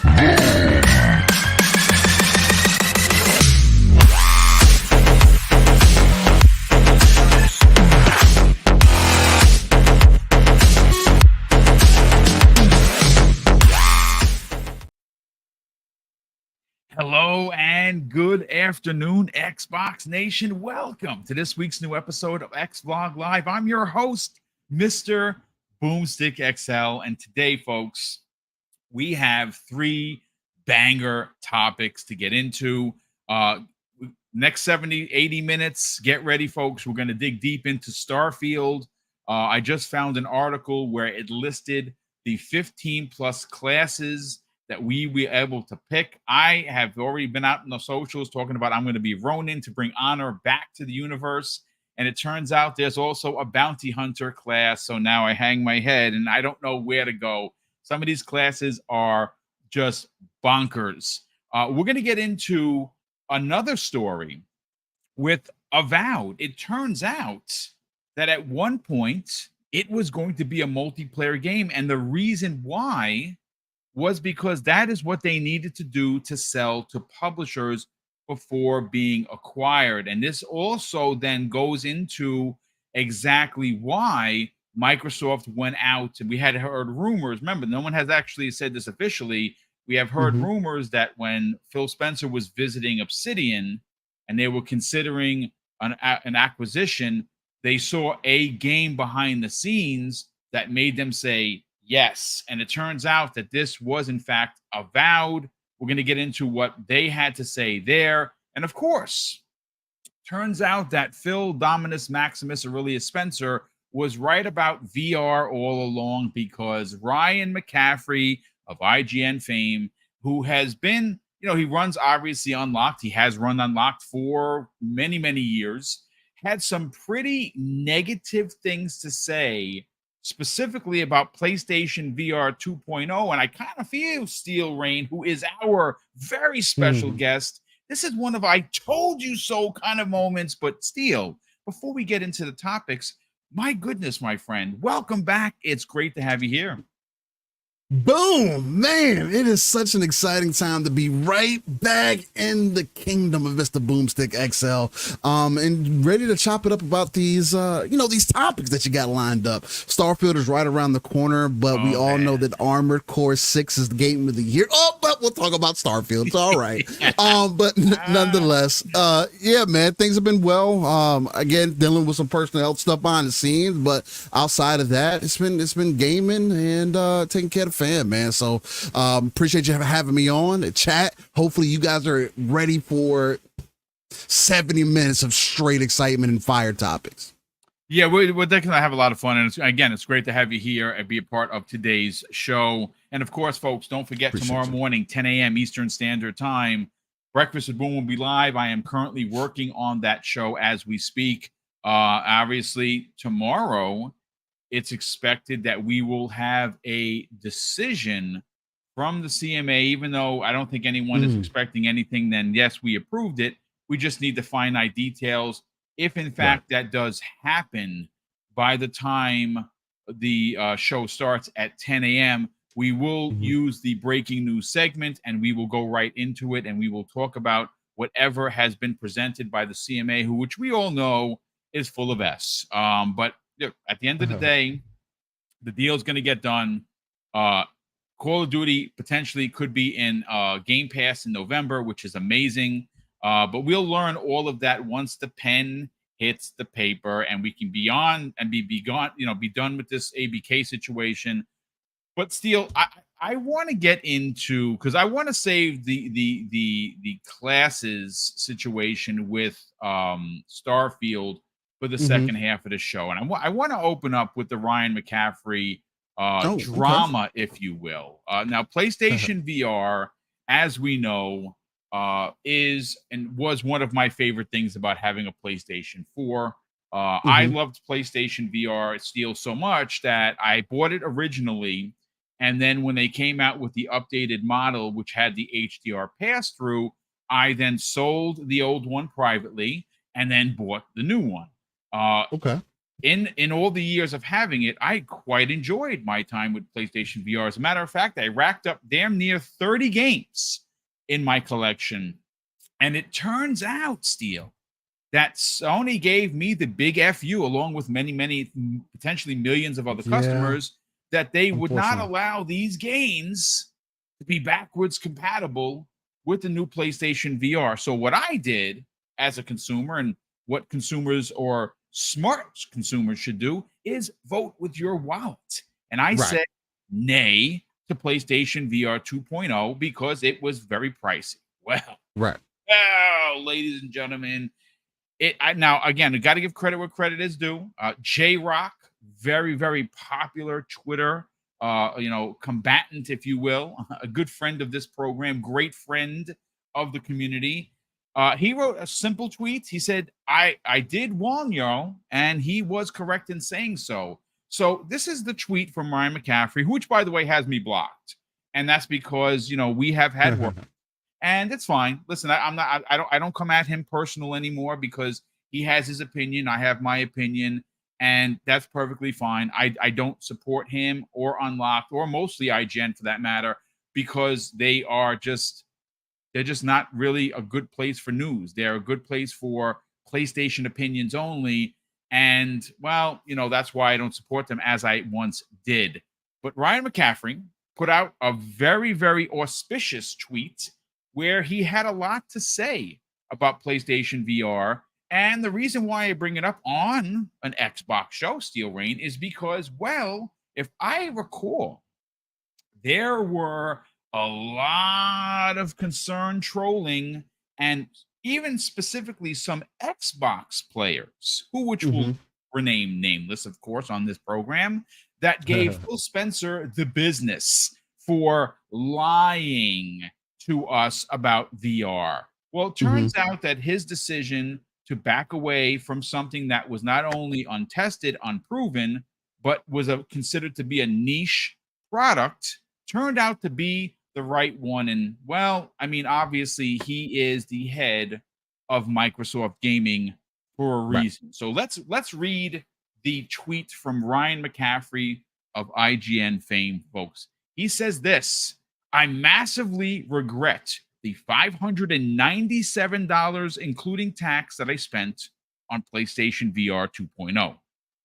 Hello and good afternoon, Xbox Nation. Welcome to this week's new episode of X Vlog Live. I'm your host, Mr. BoomStick XL. And today, folks, we have three banger topics to get into. Next 70, 80 minutes, get ready, folks. We're going to dig deep into Starfield. I just found an article where it listed the 15 plus classes that we were able to pick. I have already been out in the socials talking about I'm going to be Ronin to bring honor back to the universe. And it turns out there's also a bounty hunter class. So now I hang my head and I don't know where to go. Some of these classes are just bonkers. We're going to get into another story with Avowed. It turns out that at one point it was going to be a multiplayer game. And the reason why was because that is what they needed to do to sell to publishers before being acquired. And this also then goes into exactly why Microsoft went out. We had heard rumors. Remember, no one has actually said this officially. We have heard rumors that when Phil Spencer was visiting Obsidian and they were considering an acquisition, they saw a game behind the scenes that made them say, yes. And it turns out that this was, in fact, Avowed. We're going to get into what they had to say there. And of course, turns out that Phil Dominus Maximus Aurelius Spencer was right about VR all along, because Ryan McCaffery of IGN fame, who has been, he runs obviously Unlocked. He has run Unlocked for many, many years, had some pretty negative things to say specifically about PlayStation VR 2.0. And I kind of feel, Steel Rain, who is our very special guest, this is one of I told you so kind of moments. But Steel, before we get into the topics, my goodness, my friend, welcome back. It's great to have you here. Boom, man, it is such an exciting time to be right back in the kingdom of Mr. BoomStick XL, and ready to chop it up about these these topics that you got lined up. Starfield is right around the corner, but we all know that Armored Core 6 is the game of the year. But we'll talk about Starfield. It's all right. But nonetheless, yeah, man, things have been well. Again, dealing with some personal health stuff behind the scenes, but outside of that, it's been gaming and taking care of fan, man. So appreciate you having me on the chat. Hopefully you guys are ready for 70 minutes of straight excitement and fire topics. Yeah, we're definitely gonna have a lot of fun. And it's great to have you here and be a part of today's show. And of course, folks, don't forget, tomorrow morning, 10 a.m. Eastern Standard Time, Breakfast with Boom will be live. I am currently working on that show as we speak. Obviously, tomorrow, it's expected that we will have a decision from the CMA, even though I don't think anyone is expecting anything. Then yes, we approved it. We just need the finite details. If in fact that does happen by the time the show starts at 10 a.m., we will use the breaking news segment and we will go right into it. And we will talk about whatever has been presented by the CMA, which we all know is full of S. But at the end of the day, the deal is going to get done. Call of Duty potentially could be in Game Pass in November, which is amazing. But we'll learn all of that once the pen hits the paper and we can be on and be done with this ABK situation. But Steel, I want to get into, because I want to save the classes situation with Starfield for the second half of the show. And I want to open up with the Ryan McCaffery drama, if you will. Now, PlayStation VR, as we know, is and was one of my favorite things about having a PlayStation 4. I loved PlayStation VR Steel so much that I bought it originally. And then when they came out with the updated model, which had the HDR pass-through, I then sold the old one privately and then bought the new one. in all the years of having it, I quite enjoyed my time with PlayStation VR. As a matter of fact, I racked up damn near 30 games in my collection. And it turns out, Steele, that Sony gave me the big FU along with many, many, potentially millions of other customers, that they would not allow these games to be backwards compatible with the new PlayStation VR. So what I did as a consumer, and what consumers or smart consumers should do, is vote with your wallet. And I said nay to PlayStation VR 2.0 because it was very pricey. Well, ladies and gentlemen, now again, we got to give credit where credit is due. J-Rock, very, very popular Twitter, combatant, if you will, a good friend of this program, great friend of the community. He wrote a simple tweet. He said, I did warn you, and he was correct in saying so. So this is the tweet from Ryan McCaffery, which, by the way, has me blocked. And that's because, we have had work. And it's fine. Listen, I don't come at him personal anymore because he has his opinion. I have my opinion, and that's perfectly fine. I don't support him or Unlocked or mostly IGN for that matter, because they're just not really a good place for news. They're a good place for PlayStation opinions only. And well, that's why I don't support them as I once did. But Ryan McCaffery put out a very, very auspicious tweet where he had a lot to say about PlayStation VR. And the reason why I bring it up on an Xbox show, Steel Rain, is because, well, if I recall, there were a lot of concern trolling, and even specifically some Xbox players, which will remain nameless, of course, on this program, that gave Phil Spencer the business for lying to us about VR. Well, it turns out that his decision to back away from something that was not only untested, unproven, but was considered to be a niche product, turned out to be the right one. And well, I mean, obviously he is the head of Microsoft Gaming for a reason. So let's read the tweet from Ryan McCaffery of IGN fame, folks. He says this: I massively regret the $597, including tax, that I spent on PlayStation VR 2.0.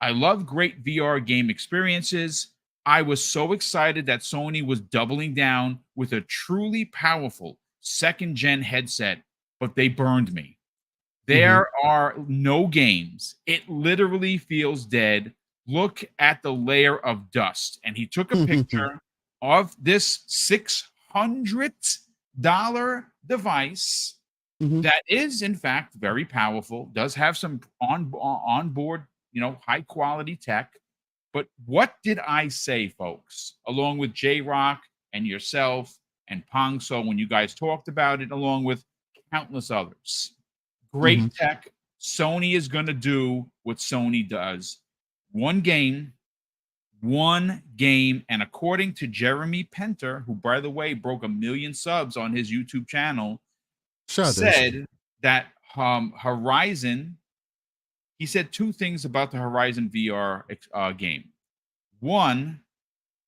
I love great VR game experiences. I was so excited that Sony was doubling down with a truly powerful second-gen headset, but they burned me. There are no games. It literally feels dead. Look at the layer of dust. And he took a picture of this $600 device that is, in fact, very powerful, does have some onboard, high quality tech. But what did I say, folks, along with J-Rock and yourself and Pongso when you guys talked about it, along with countless others? Great tech. Sony is going to do what Sony does. One game. And according to Jeremy Penter, who, by the way, broke 1 million subs on his YouTube channel, said that Horizon, he said two things about the Horizon VR game. One,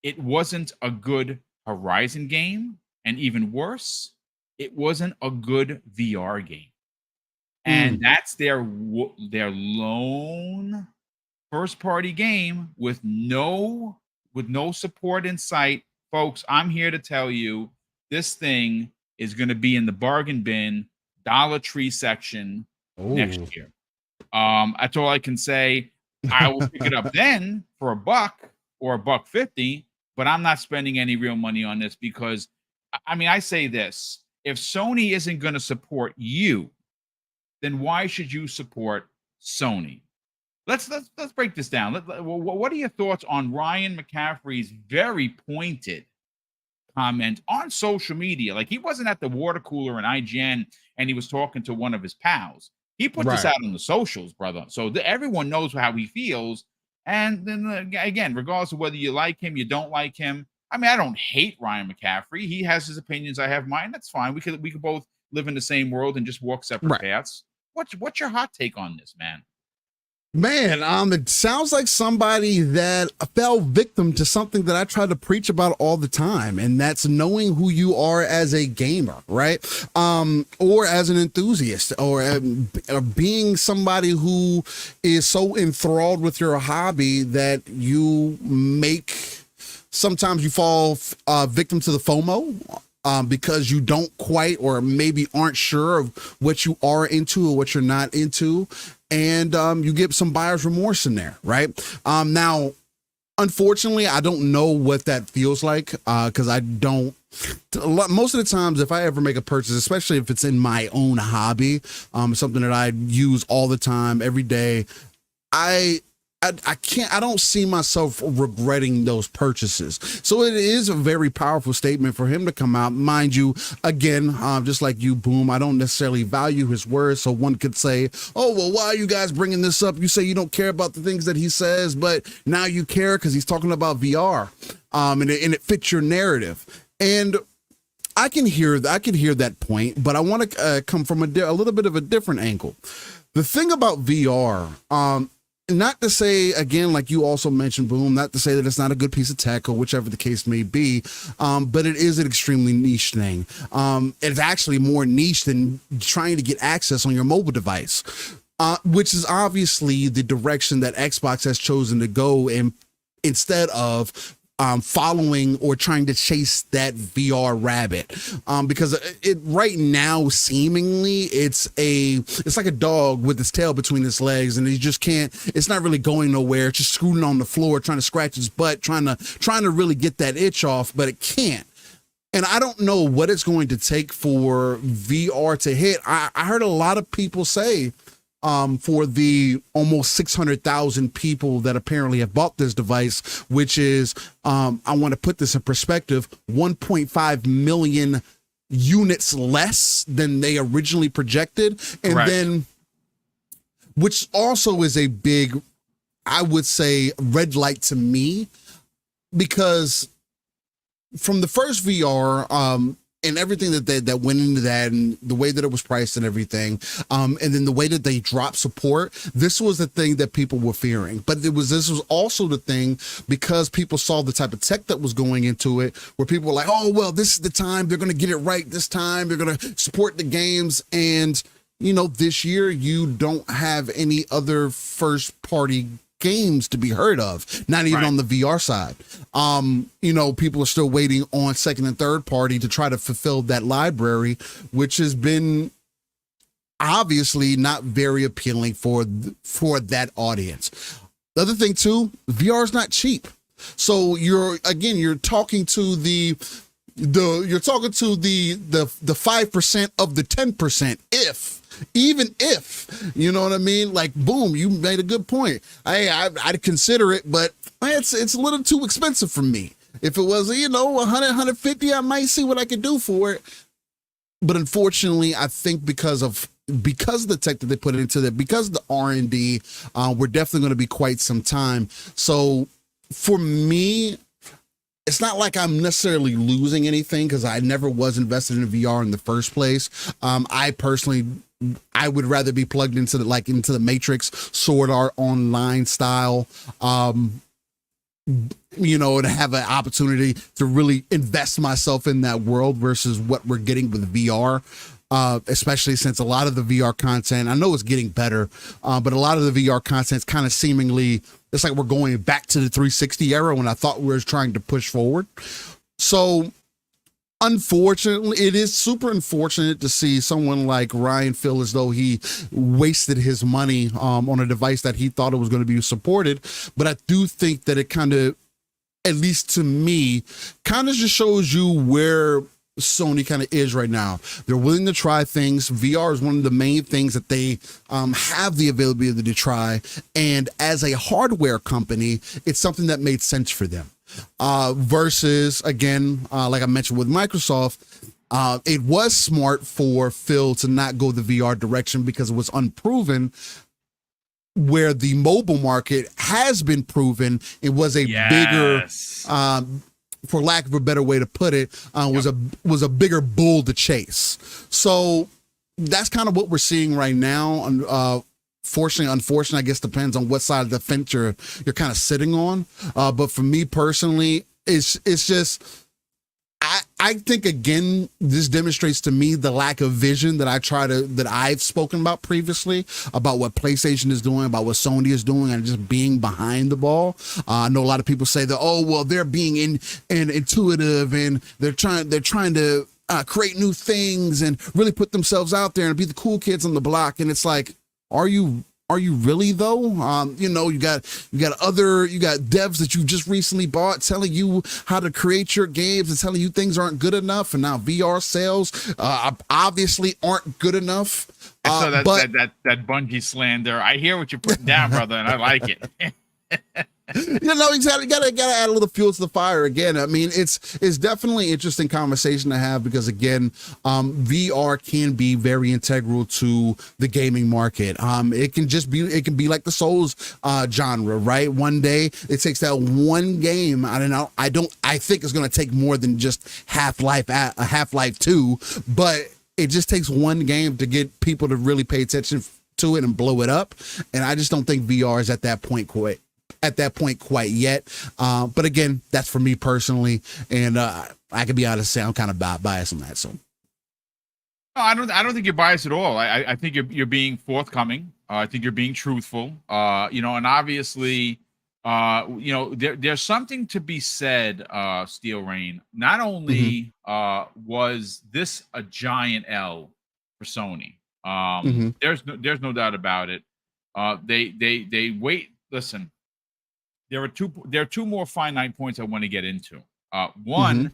it wasn't a good Horizon game, and even worse, it wasn't a good VR game. And that's their lone first-party game with no support in sight. Folks, I'm here to tell you this thing is going to be in the bargain bin, Dollar Tree section next year. That's all I can say. I will pick it up then for $1 or $1.50, but I'm not spending any real money on this because, I mean, I say this: if Sony isn't going to support you, then why should you support Sony? Let's break this down. What are your thoughts on Ryan McCaffery's very pointed comment on social media? Like, he wasn't at the water cooler in IGN and he was talking to one of his pals. He put this out on the socials, brother. So everyone knows how he feels. And then again, regardless of whether you like him, you don't like him. I mean, I don't hate Ryan McCaffery. He has his opinions. I have mine. That's fine. We could both live in the same world and just walk separate paths. What's your hot take on this, man? Man, it sounds like somebody that fell victim to something that I try to preach about all the time, and that's knowing who you are as a gamer, right? Or as an enthusiast, or being somebody who is so enthralled with your hobby that you make, sometimes you fall victim to the FOMO. Because you don't quite, or maybe aren't sure of what you are into or what you're not into, and you get some buyer's remorse in there, right? Now, unfortunately, I don't know what that feels like, because I don't. Most of the times, if I ever make a purchase, especially if it's in my own hobby, something that I use all the time, every day, I don't see myself regretting those purchases. So it is a very powerful statement for him to come out. Mind you, again, just like you, Boom, I don't necessarily value his words. So one could say, oh, well, why are you guys bringing this up? You say you don't care about the things that he says, but now you care because he's talking about VR, and it fits your narrative. And I can hear that point, but I want to come from a little bit of a different angle. The thing about VR, not to say, again, like you also mentioned, Boom, not to say that it's not a good piece of tech or whichever the case may be, but it is an extremely niche thing. It's actually more niche than trying to get access on your mobile device, which is obviously the direction that Xbox has chosen to go in, instead of following or trying to chase that VR rabbit, because it right now seemingly it's like a dog with its tail between its legs, and he just can't. It's not really going nowhere. It's just screwing on the floor, trying to scratch his butt, trying to really get that itch off, but it can't. And I don't know what it's going to take for VR to hit. I heard a lot of people say, for the almost 600,000 people that apparently have bought this device, which is, I want to put this in perspective, 1.5 million units less than they originally projected. And Correct. then, which also is a big, I would say, red light to me, because from the first VR, and everything that went into that, and the way that it was priced and everything, and then the way that they dropped support, this was the thing that people were fearing. But this was also the thing, because people saw the type of tech that was going into it, where people were like, oh, well, this is the time, they're going to get it right this time, they're going to support the games. And, this year you don't have any other first party games to be heard of, not even on the VR side. People are still waiting on second and third party to try to fulfill that library, which has been obviously not very appealing for that audience. The other thing too, VR is not cheap. So you're talking to the 5% of the 10%, even if, you know what I mean? Like, Boom, you made a good point. I'd consider it, but it's a little too expensive for me. If it was, 100, 150, I might see what I could do for it. But unfortunately, I think because of the tech that they put into that, because of the R&D, we're definitely going to be quite some time. So for me, it's not like I'm necessarily losing anything, because I never was invested in VR in the first place. I would rather be plugged into the Matrix, Sword Art Online style, to have an opportunity to really invest myself in that world versus what we're getting with VR. Especially since a lot of the VR content, I know it's getting better, but a lot of the VR content is kind of seemingly, it's like we're going back to the 360 era when I thought we were trying to push forward. So unfortunately, it is super unfortunate to see someone like Ryan feel as though he wasted his money on a device that he thought it was going to be supported. But I do think that it kind of, at least to me, kind of just shows you where Sony kind of is right now. They're willing to try things. VR is one of the main things that they have the availability to try. And as a hardware company, it's something that made sense for them. Versus, again, like I mentioned with Microsoft, it was smart for Phil to not go the VR direction because it was unproven, where the mobile market has been proven. It was a bigger, for lack of a better way to put it, was a bigger bull to chase. So that's kind of what we're seeing right now. fortunately, unfortunately, I guess depends on what side of the fence you're kind of sitting on. But for me personally, it's just I think again, this demonstrates to me the lack of vision that I've spoken about previously about what PlayStation is doing, about what Sony is doing, and just being behind the ball. I know a lot of people say that, oh, well, they're being intuitive and they're trying to create new things and really put themselves out there and be the cool kids on the block. And it's like, are you really though? You got devs that you just recently bought telling you how to create your games and telling you things aren't good enough, and now VR sales obviously aren't good enough. So that Bungie slander, I hear what you're putting down, brother, and I like it. Exactly. Gotta add a little fuel to the fire again. I mean, it's definitely an interesting conversation to have because again, VR can be very integral to the gaming market. It can be like the Souls genre, right? One day it takes that one game. I think it's going to take more than just Half-Life 2, but it just takes one game to get people to really pay attention to it and blow it up. And I just don't think VR is at that point quite yet. But again, that's for me personally. And I can be honest, say I'm kind of biased on that. So no, I don't think you're biased at all. I think you're being forthcoming. I think you're being truthful. And obviously, there's something to be said, Steel Rain. Not only was this a giant L for Sony. There's no doubt about it. They wait. Listen, there are two more finite points I want to get into. One,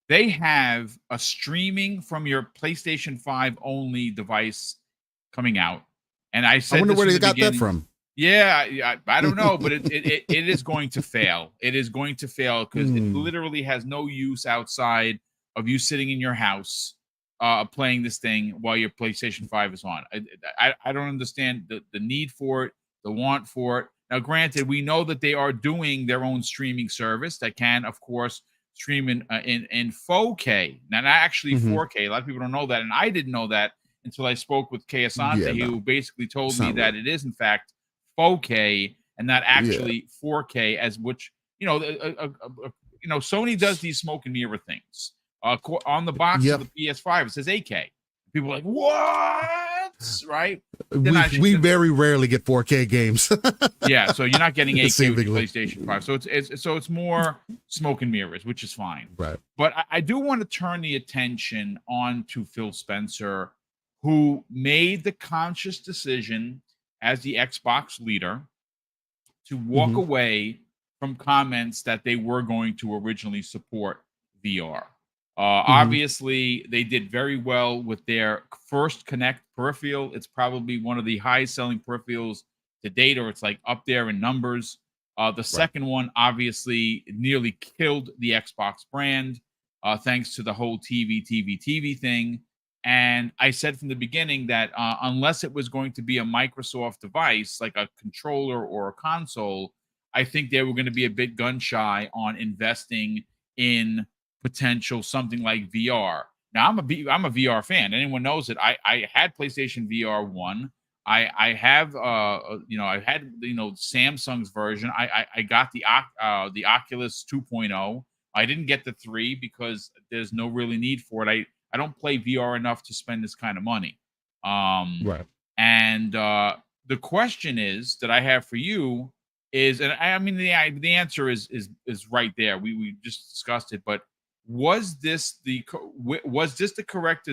they have a streaming from your PlayStation 5 only device coming out, and I wonder where they got that from. Yeah, I don't know, but it is going to fail. It is going to fail because it literally has no use outside of you sitting in your house playing this thing while your PlayStation 5 is on. I don't understand the need for it, the want for it. Now, granted, we know that they are doing their own streaming service that can, of course, stream in 4K. Now, not actually 4K. A lot of people don't know that, and I didn't know that until I spoke with Kay Asante, who basically told me that it is, in fact, 4K and not actually 4K, as which, Sony does these smoke and mirror things. On the box of the PS5, it says 8K. People are like, what? Right? We very rarely get 4K games. Yeah, so you're not getting 8K with PlayStation 5. So it's more smoke and mirrors, which is fine. Right. But I do want to turn the attention on to Phil Spencer, who made the conscious decision as the Xbox leader to walk away from comments that they were going to originally support VR. Obviously, they did very well with their first Connect peripheral. It's probably one of the highest selling peripherals to date, or it's like up there in numbers. The second one obviously nearly killed the Xbox brand, thanks to the whole TV thing. And I said from the beginning that unless it was going to be a Microsoft device, like a controller or a console, I think they were going to be a bit gun shy on investing in potential something like VR. Now I'm a VR fan. Anyone knows it. I had PlayStation VR 1. I have I had Samsung's version. I got the Oculus 2.0. I didn't get the 3 because there's no really need for it. I don't play VR enough to spend this kind of money. Right. And the question is that I have for you is, and I mean the answer is right there. We just discussed it, but was this the correct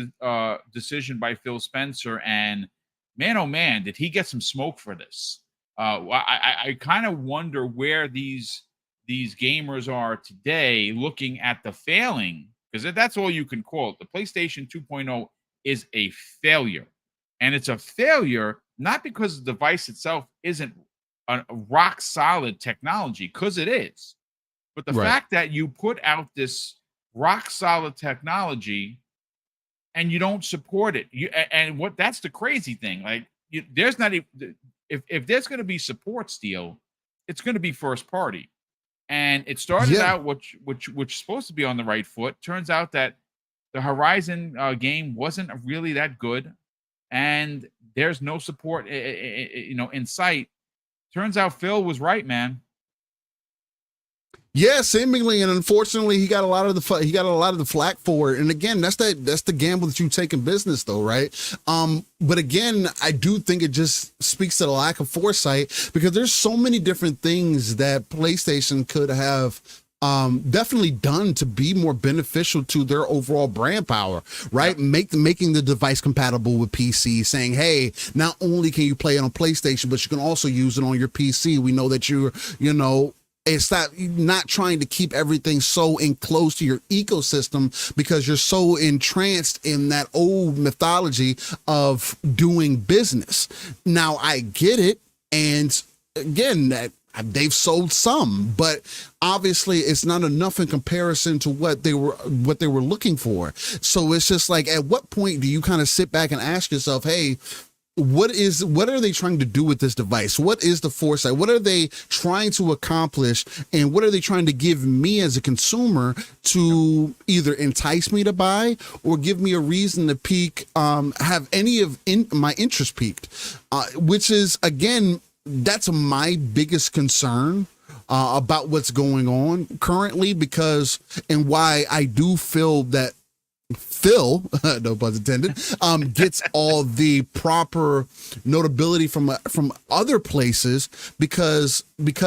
decision by Phil Spencer? And man, oh man, did he get some smoke for this? I kind of wonder where these gamers are today, looking at the failing, because that's all you can call it. The PlayStation 2.0 is a failure, and it's a failure not because the device itself isn't a rock solid technology, because it is, but the fact that you put out this rock solid technology and you don't support it. That's the crazy thing. Like, there's not even, if there's going to be support, Steel, it's going to be first party. And it started out which supposed to be on the right foot. Turns out that the Horizon game wasn't really that good. and there's no support, in sight. Turns out Phil was right, man. Yeah, seemingly, and unfortunately, he got a lot of the flack for it. And again, that's the gamble that you take in business, though, right? But again, I do think it just speaks to the lack of foresight, because there's so many different things that PlayStation could have definitely done to be more beneficial to their overall brand power, right? Yep. Making the device compatible with PC, saying, hey, not only can you play it on PlayStation, but you can also use it on your PC. We know that it's not trying to keep everything so enclosed to your ecosystem, because you're so entranced in that old mythology of doing business. Now, I get it. And again, that they've sold some, but obviously it's not enough in comparison to what they were looking for. So it's just like, at what point do you kind of sit back and ask yourself, hey, what are they trying to do with this device? What is the foresight? What are they trying to accomplish? And what are they trying to give me as a consumer to either entice me to buy or give me a reason to have any of my interest peaked? Which is, again, that's my biggest concern about what's going on currently, because, and why I do feel that Phil, no pun intended, gets all the proper notability from other places, because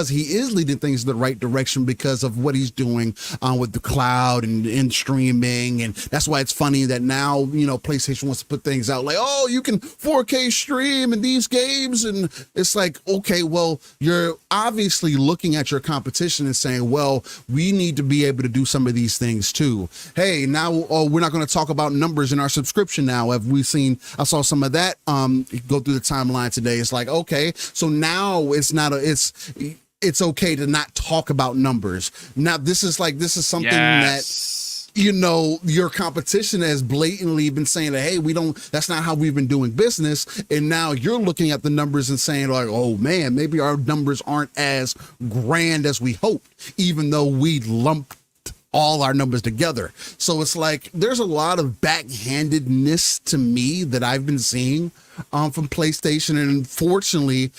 he is leading things in the right direction because of what he's doing with the cloud and streaming. And that's why it's funny that now, PlayStation wants to put things out like, oh, you can 4K stream in these games. And it's like, okay, well, you're obviously looking at your competition and saying, well, we need to be able to do some of these things too. Hey, now we're not going to talk about numbers in our subscription now. I saw some of that go through the timeline today. It's like, okay, so now it's okay to not talk about numbers. Now this is something that your competition has blatantly been saying that, hey, that's not how we've been doing business. And now you're looking at the numbers and saying like, oh man, maybe our numbers aren't as grand as we hoped, even though we lumped all our numbers together. So it's like there's a lot of backhandedness to me that I've been seeing from PlayStation. And unfortunately,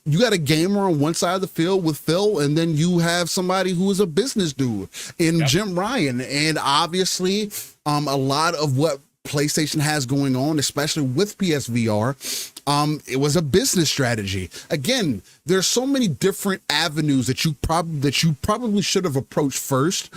you got a gamer on one side of the field with Phil, and then you have somebody who is a business dude in Jim Ryan. And obviously, a lot of what PlayStation has going on, especially with PSVR, it was a business strategy. Again, there's so many different avenues that you probably should have approached first,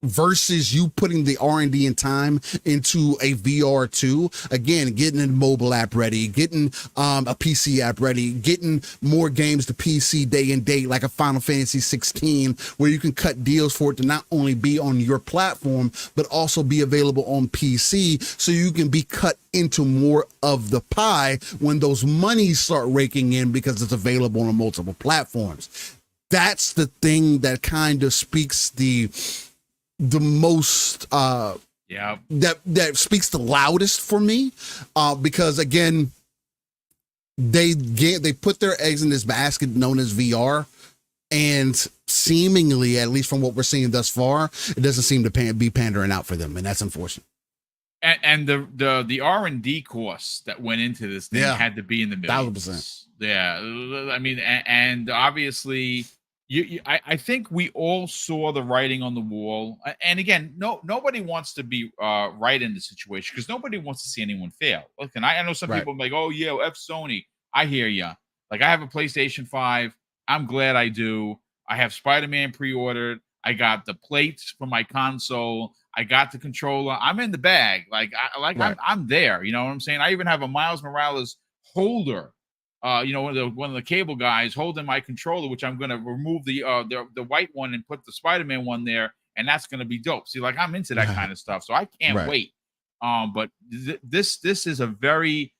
versus you putting the R&D and time into a VR2. Again, getting a mobile app ready, getting a PC app ready, getting more games to PC day and date, like a Final Fantasy 16, where you can cut deals for it to not only be on your platform, but also be available on PC, so you can be cut into more of the pie when those monies start raking in, because it's available on multiple platforms. That's the thing that kind of speaks the most that speaks the loudest for me, because again, they put their eggs in this basket known as VR, and seemingly, at least from what we're seeing thus far, it doesn't seem to be pandering out for them, and that's unfortunate. And the R&D costs that went into this thing had to be in the millions. 1,000%. Yeah, I mean, and obviously, I think we all saw the writing on the wall. And again, nobody wants to be right in the situation, because nobody wants to see anyone fail. Look, and I know some people are like, oh yeah, F Sony. I hear ya. Like, I have a PlayStation 5. I'm glad I do. I have Spider-Man pre-ordered. I got the plates for my console. I got the controller. I'm in the bag. I'm there. You know what I'm saying? I even have a Miles Morales holder. One of the cable guys holding my controller, which I'm going to remove the white one and put the Spider-Man one there, and that's going to be dope. See, like, I'm into that kind of stuff, so I can't wait. But this is a very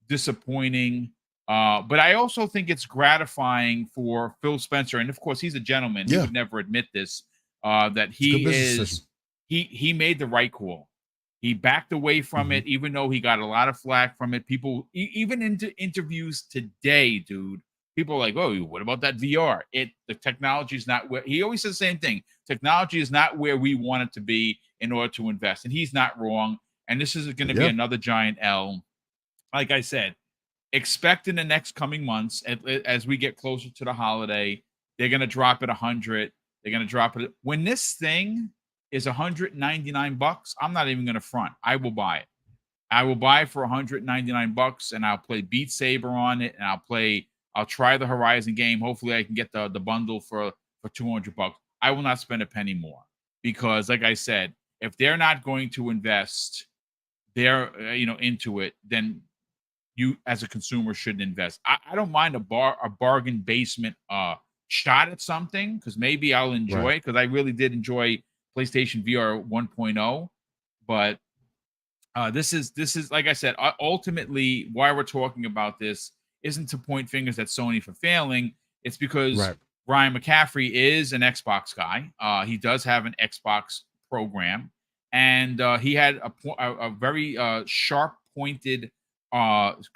disappointing. But I also think it's gratifying for Phil Spencer, and of course he's a gentleman. He would never admit this. That he made the right call. He backed away from it, even though he got a lot of flack from it. People, even into interviews today, dude, people are like, oh, what about that VR? The technology is not where, he always says the same thing. Technology is not where we want it to be in order to invest. And he's not wrong. and this is going to be another giant L. Like I said, expect in the next coming months, as we get closer to the holiday, they're going to drop it 100. They're going to drop it when this thing is $199. I'm not even going to front. I will buy it. I will buy it for $199, and I'll play Beat Saber on it, and I'll try the Horizon game. Hopefully, I can get the bundle for $200. I will not spend a penny more because, like I said, if they're not going to invest into it, then you as a consumer shouldn't invest. I don't mind a bargain basement shot at something because maybe I'll enjoy it because I really did enjoy PlayStation VR 1.0, but this is like I said, ultimately why we're talking about this isn't to point fingers at Sony for failing. It's because Ryan McCaffery is an Xbox guy. He does have an Xbox program, and he had a very sharp pointed post,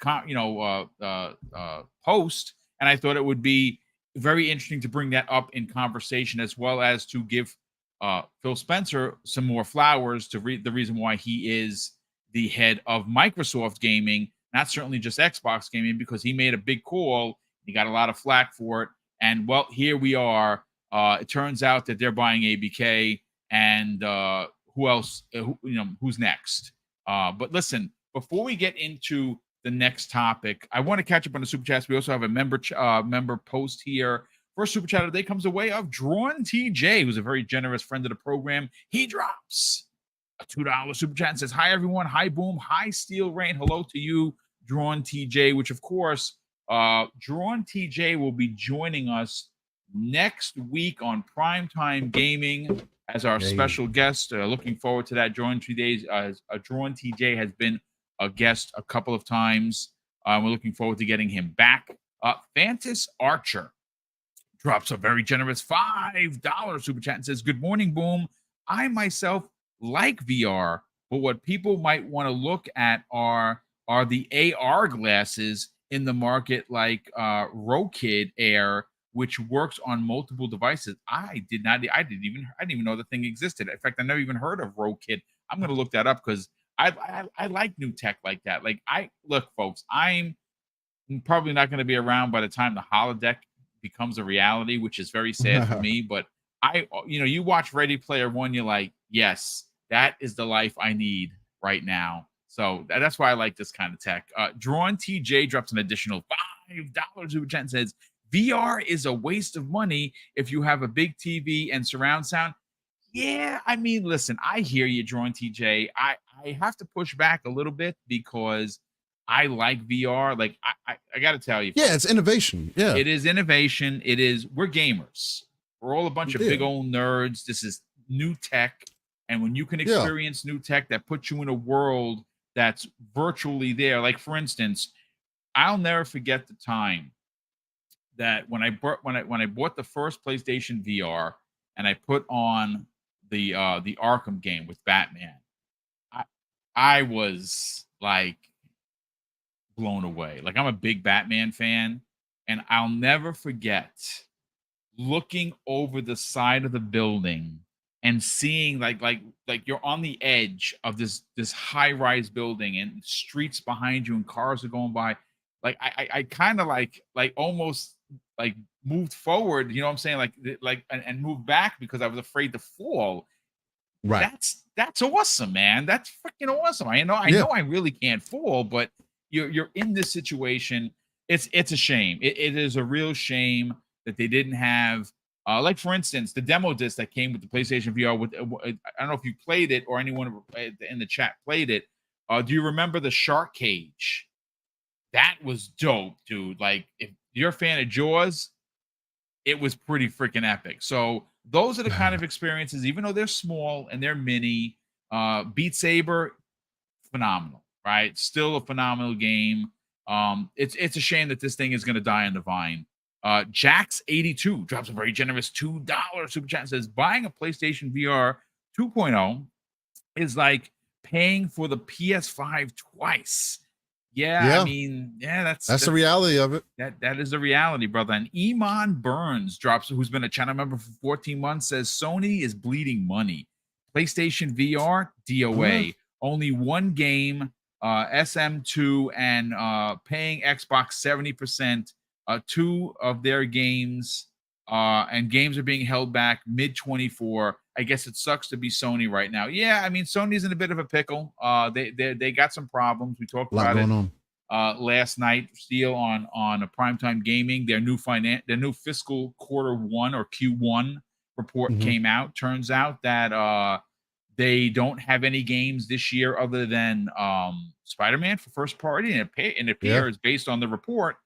and I thought it would be very interesting to bring that up in conversation, as well as to give Phil Spencer some more flowers to the reason why he is the head of Microsoft gaming, not certainly just Xbox gaming, because he made a big call. He got a lot of flack for it, and well, here we are. It turns out that they're buying ABK, and who else? Who's next? But listen, before we get into the next topic, I want to catch up on the super chats. We also have a member post here. First super chat of the day comes away of Drawn TJ, who's a very generous friend of the program. He drops a $2 super chat and says, "Hi everyone, hi Boom, hi Steel Rain, hello to you, Drawn TJ." Which of course, Drawn TJ will be joining us next week on Primetime Gaming as our special guest. Looking forward to that. Drawn TJ has been a guest a couple of times. We're looking forward to getting him back. Fantas Archer drops a very generous $5 super chat and says, "Good morning, Boom. I myself like VR, but what people might want to look at are the AR glasses in the market, like Rokid Air, which works on multiple devices." I didn't even know the thing existed. In fact, I never even heard of Rokid. I'm going to look that up because I like new tech like that. Look, folks, I'm probably not going to be around by the time the holodeck becomes a reality, which is very sad for me. But you watch Ready Player One, you're like, yes, that is the life I need right now. So that's why I like this kind of tech. Drawn TJ drops an additional $5 super chat and says, "VR is a waste of money if you have a big TV and surround sound." Yeah, I mean, listen, I hear you, Drawn TJ. I have to push back a little bit because I like VR. Like, I got to tell you. Yeah, it's innovation. Yeah. It is innovation. We're gamers. We're all a bunch of big old nerds. This is new tech. And when you can experience new tech that puts you in a world that's virtually there, like for instance, I'll never forget the time that when I bought the first PlayStation VR and I put on the Arkham game with Batman, I was like blown away. Like, I'm a big Batman fan, and I'll never forget looking over the side of the building and seeing like you're on the edge of this high-rise building and streets behind you and cars are going by. Like I kind of like almost like moved forward, you know what I'm saying? And moved back because I was afraid to fall. Right. That's awesome, man. That's freaking awesome. I know I really can't fall, but you're in this situation. It's a shame. It is a real shame that they didn't have like, for instance, the demo disc that came with the PlayStation VR. I don't know if you played it or anyone in the chat played it. Do you remember the shark cage? That was dope, dude. Like, if you're a fan of Jaws, it was pretty freaking epic. So those are the kind of experiences, even though they're small and they're mini. Beat Saber, phenomenal, right? Still a phenomenal game. It's a shame that this thing is going to die on the vine. Jax82 drops a very generous $2 super chat and says, "Buying a PlayStation VR 2.0 is like paying for the PS5 twice." Yeah, I mean, that's the reality of it. That is the reality, brother. And Iman Burns drops, who's been a channel member for 14 months, says, "Sony is bleeding money. PlayStation VR, DOA. only one game, SM2, and paying Xbox 70%. Two of their games and games are being held back mid 24. I guess it sucks to be Sony right now. Yeah, I mean Sony's in a bit of a pickle. They got some problems. We talked A lot about going it on. last night. Still on a primetime gaming. Their new fiscal quarter one or Q1 report Mhm. came out. Turns out that they don't have any games this year other than Spider-Man for first party, and it Yeah. appears based on the report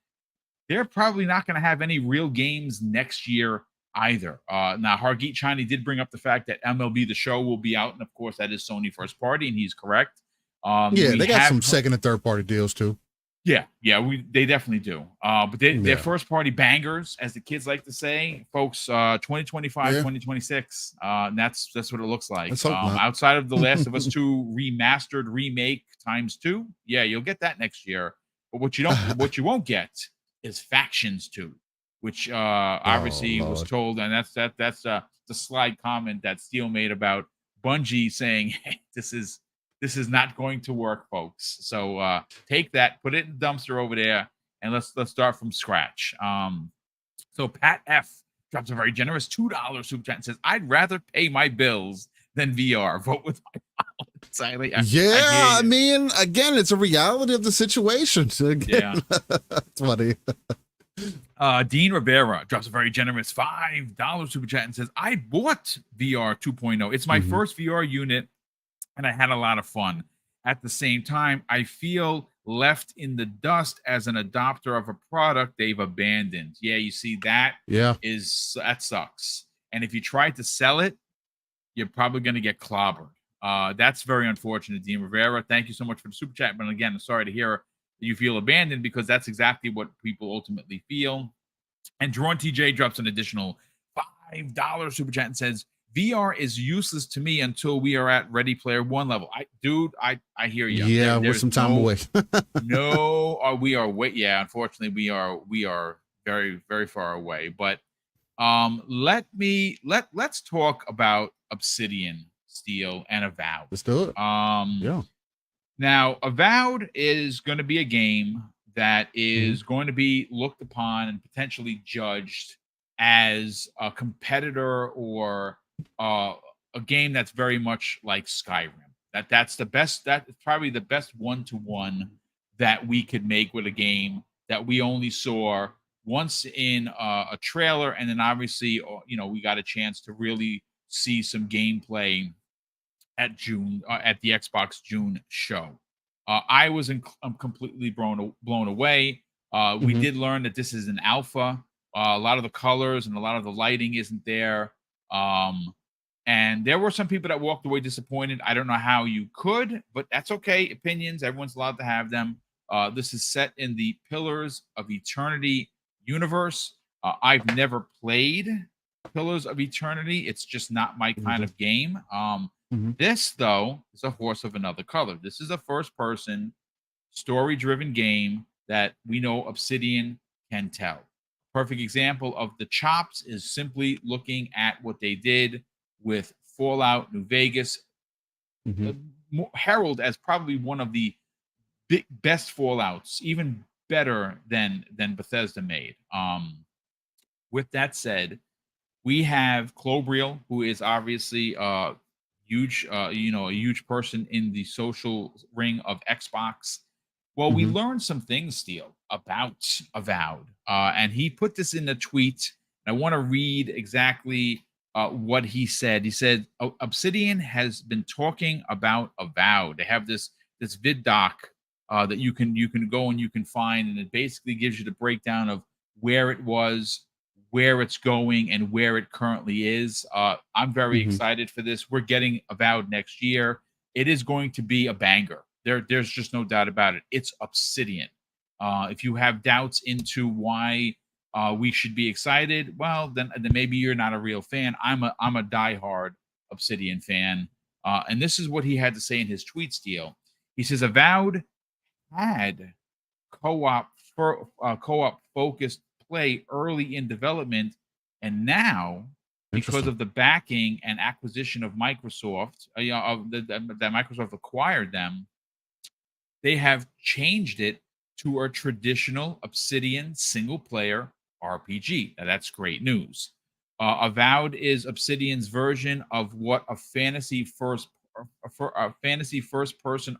they're probably not going to have any real games next year either. Now, Hargeet Chani did bring up the fact that MLB The Show will be out, and of course, that is Sony first party, and he's correct. Yeah, We they got have, some second and third party deals too. yeah, they definitely do. But they're Yeah. first party bangers, as the kids like to say, folks. 2025, Yeah. 2026. And that's what it looks like. Let's hope not. Outside of The Last of Us 2 remastered remake ×2, yeah, you'll get that next year. But what you won't get is Factions 2, which obviously was Lord. told, and that's the slide comment that Steele made about Bungie saying, hey, this is not going to work, folks. So take that, put it in the dumpster over there, and let's start from scratch. So Pat F drops a very generous $2 super chat and says, "I'd rather pay my bills than VR. Vote with my wallet." I mean, again, it's a reality of the situation. Again, Yeah. It's funny. Dean Rivera drops a very generous $5 super chat and says, "I bought VR 2.0. It's my first VR unit, and I had a lot of fun. At the same time, I feel left in the dust as an adopter of a product they've abandoned." Yeah, you see, that sucks. And if you try to sell it, you're probably going to get clobbered. That's very unfortunate, Dean Rivera. Thank you so much for the super chat. But again, I'm sorry to hear that you feel abandoned, because that's exactly what people ultimately feel. And Drawn TJ drops an additional $5 super chat and says, "VR is useless to me until we are at Ready Player One level." I hear you. Yeah, we're some time away. We are way. Yeah, unfortunately, we are very, very far away. But let's talk about Obsidian, Steel, and Avowed. Let's do it. Yeah. Now, Avowed is going to be a game that is going to be looked upon and potentially judged as a competitor or a game that's very much like Skyrim. That's the best. That's probably the best one-to-one that we could make with a game that we only saw once in a trailer, and then obviously, we got a chance to really see some gameplay at the Xbox June show. I was I'm completely blown away. We did learn that this is an alpha. A lot of the colors and a lot of the lighting isn't there. And there were some people that walked away disappointed. I don't know how you could, but that's okay. Opinions, everyone's allowed to have them. This is set in the Pillars of Eternity universe. I've never played Pillars of Eternity. It's just not my kind of game. This, though, is a horse of another color. This is a first-person, story-driven game that we know Obsidian can tell. Perfect example of the chops is simply looking at what they did with Fallout New Vegas, heralded as probably one of the best Fallouts, even better than Bethesda made. With that said, we have Clobriel, who is obviously huge, a huge person in the social ring of Xbox. Well, we learned some things, Steele, about Avowed, and he put this in a tweet. And I want to read exactly what he said. He said, "Obsidian has been talking about Avowed. They have this vid doc that you can go and you can find, and it basically gives you the breakdown of where it was, where it's going, and where it currently is. I'm very excited for this. We're getting Avowed next year. It is going to be a banger. There's just no doubt about it. It's Obsidian. If you have doubts into why we should be excited, well, then maybe you're not a real fan. I'm a diehard Obsidian fan, and this is what he had to say in his tweet, Steele. He says, "Avowed had co-op focused play early in development, and now because of the backing and acquisition of Microsoft, that Microsoft acquired them, they have changed it to a traditional Obsidian single-player RPG. Now, that's great news. Avowed is Obsidian's version of what a fantasy first-person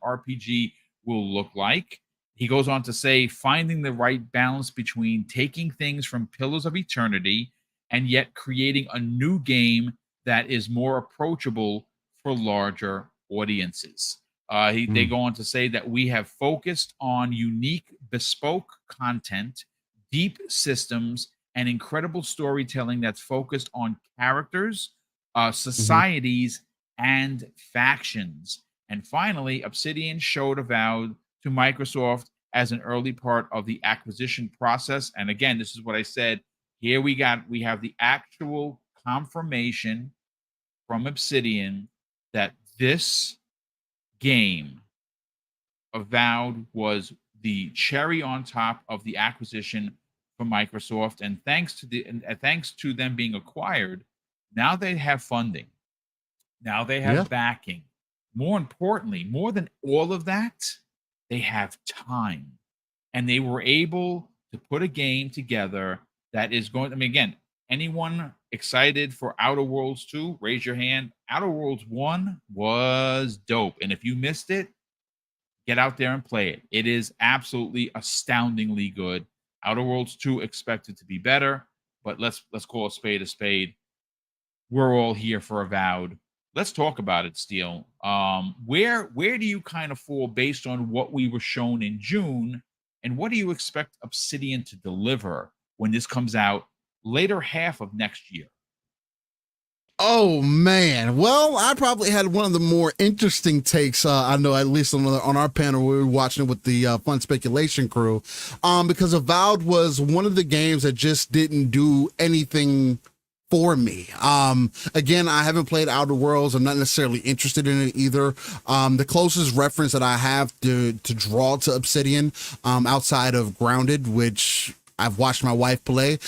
RPG will look like. He goes on to say, finding the right balance between taking things from Pillars of Eternity and yet creating a new game that is more approachable for larger audiences. They go on to say that we have focused on unique, bespoke content, deep systems, and incredible storytelling that's focused on characters, societies, and factions. And finally, Obsidian showed Avowed to Microsoft as an early part of the acquisition process. And again, this is what I said. Here we have the actual confirmation from Obsidian that this game, Avowed, was the cherry on top of the acquisition from Microsoft. And thanks to them being acquired, now they have funding. Now they have backing. More importantly, more than all of that, they have time. And they were able to put a game together that is going, I mean, again, anyone excited for Outer Worlds 2, raise your hand. Outer Worlds 1 was dope. And if you missed it, get out there and play it. It is absolutely astoundingly good. Outer Worlds 2 expected to be better, but let's call a spade a spade. We're all here for Avowed. Let's talk about it, Steele. Where do you kind of fall based on what we were shown in June, and what do you expect Obsidian to deliver when this comes out later half of next year? Oh man, well, I probably had one of the more interesting takes. I know, at least on our panel, we were watching it with the Fun Speculation crew, because Avowed was one of the games that just didn't do anything for me. Again, I haven't played Outer Worlds. I'm not necessarily interested in it either. The closest reference that I have to draw to Obsidian, outside of Grounded, which I've watched my wife play,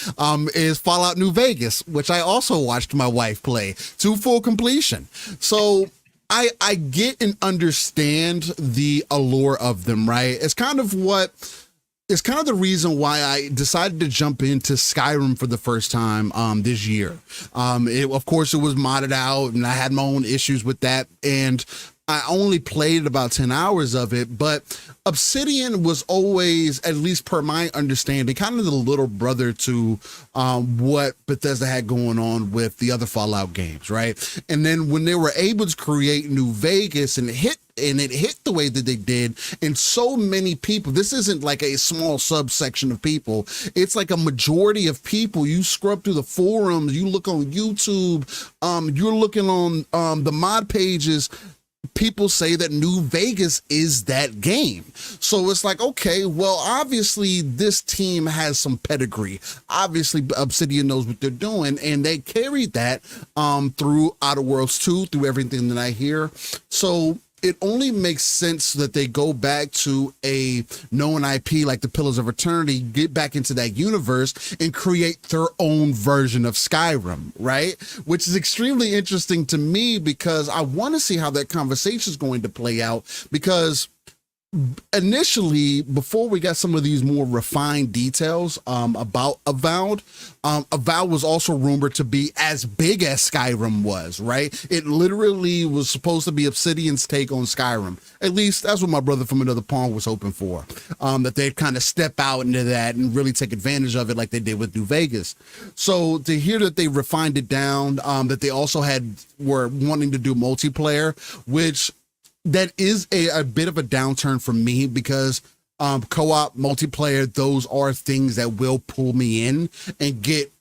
is Fallout New Vegas, which I also watched my wife play to full completion. So I get and understand the allure of them, right? It's kind of the reason why I decided to jump into Skyrim for the first time this year. Of course, it was modded out, and I had my own issues with that, and I only played about 10 hours of it, but Obsidian was always, at least per my understanding, kind of the little brother to what Bethesda had going on with the other Fallout games, right? And then when they were able to create New Vegas and it hit the way that they did, and so many people, this isn't like a small subsection of people, it's like a majority of people. You scrub through the forums, you look on YouTube, you're looking on the mod pages, people say that New Vegas is that game. So it's like, okay, well, obviously this team has some pedigree. Obviously Obsidian knows what they're doing, and they carried that through Outer Worlds 2, through everything that I hear. So it only makes sense that they go back to a known IP like the Pillars of Eternity, get back into that universe and create their own version of Skyrim, right? Which is extremely interesting to me, because I want to see how that conversation is going to play out, because initially, before we got some of these more refined details about Avowed, Avowed was also rumored to be as big as Skyrim was, right? It literally was supposed to be Obsidian's take on Skyrim. At least that's what my brother from another pond was hoping for, that they'd kind of step out into that and really take advantage of it like they did with New Vegas. So to hear that they refined it down, that they also were wanting to do multiplayer, which that is a bit of a downturn for me, because co-op multiplayer, those are things that will pull me in and get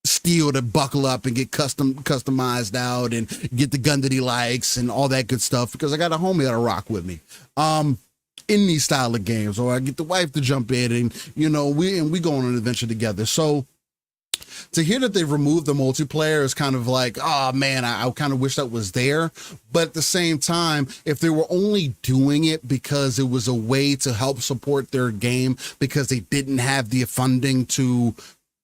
Steel to buckle up and get customized out and get the gun that he likes and all that good stuff, because I got a homie that'll rock with me in these style of games, or I get the wife to jump in, and we go on an adventure together. So to hear that they've removed the multiplayer is kind of like, oh man, I kind of wish that was there. But at the same time, if they were only doing it because it was a way to help support their game, because they didn't have the funding to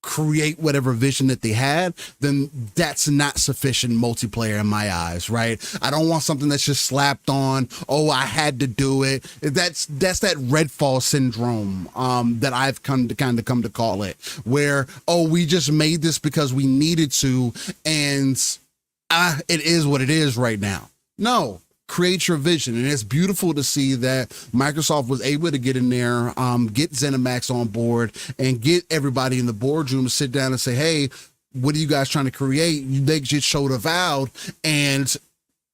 create whatever vision that they had, then that's not sufficient multiplayer in my eyes, right? I don't want something that's just slapped on, oh, I had to do it. That's that Redfall syndrome that I've come to call it, where, oh, we just made this because we needed to, and it is what it is right now. No, create your vision. And it's beautiful to see that Microsoft was able to get in there, get ZeniMax on board, and get everybody in the boardroom to sit down and say, hey, what are you guys trying to create? They just showed Avowed, and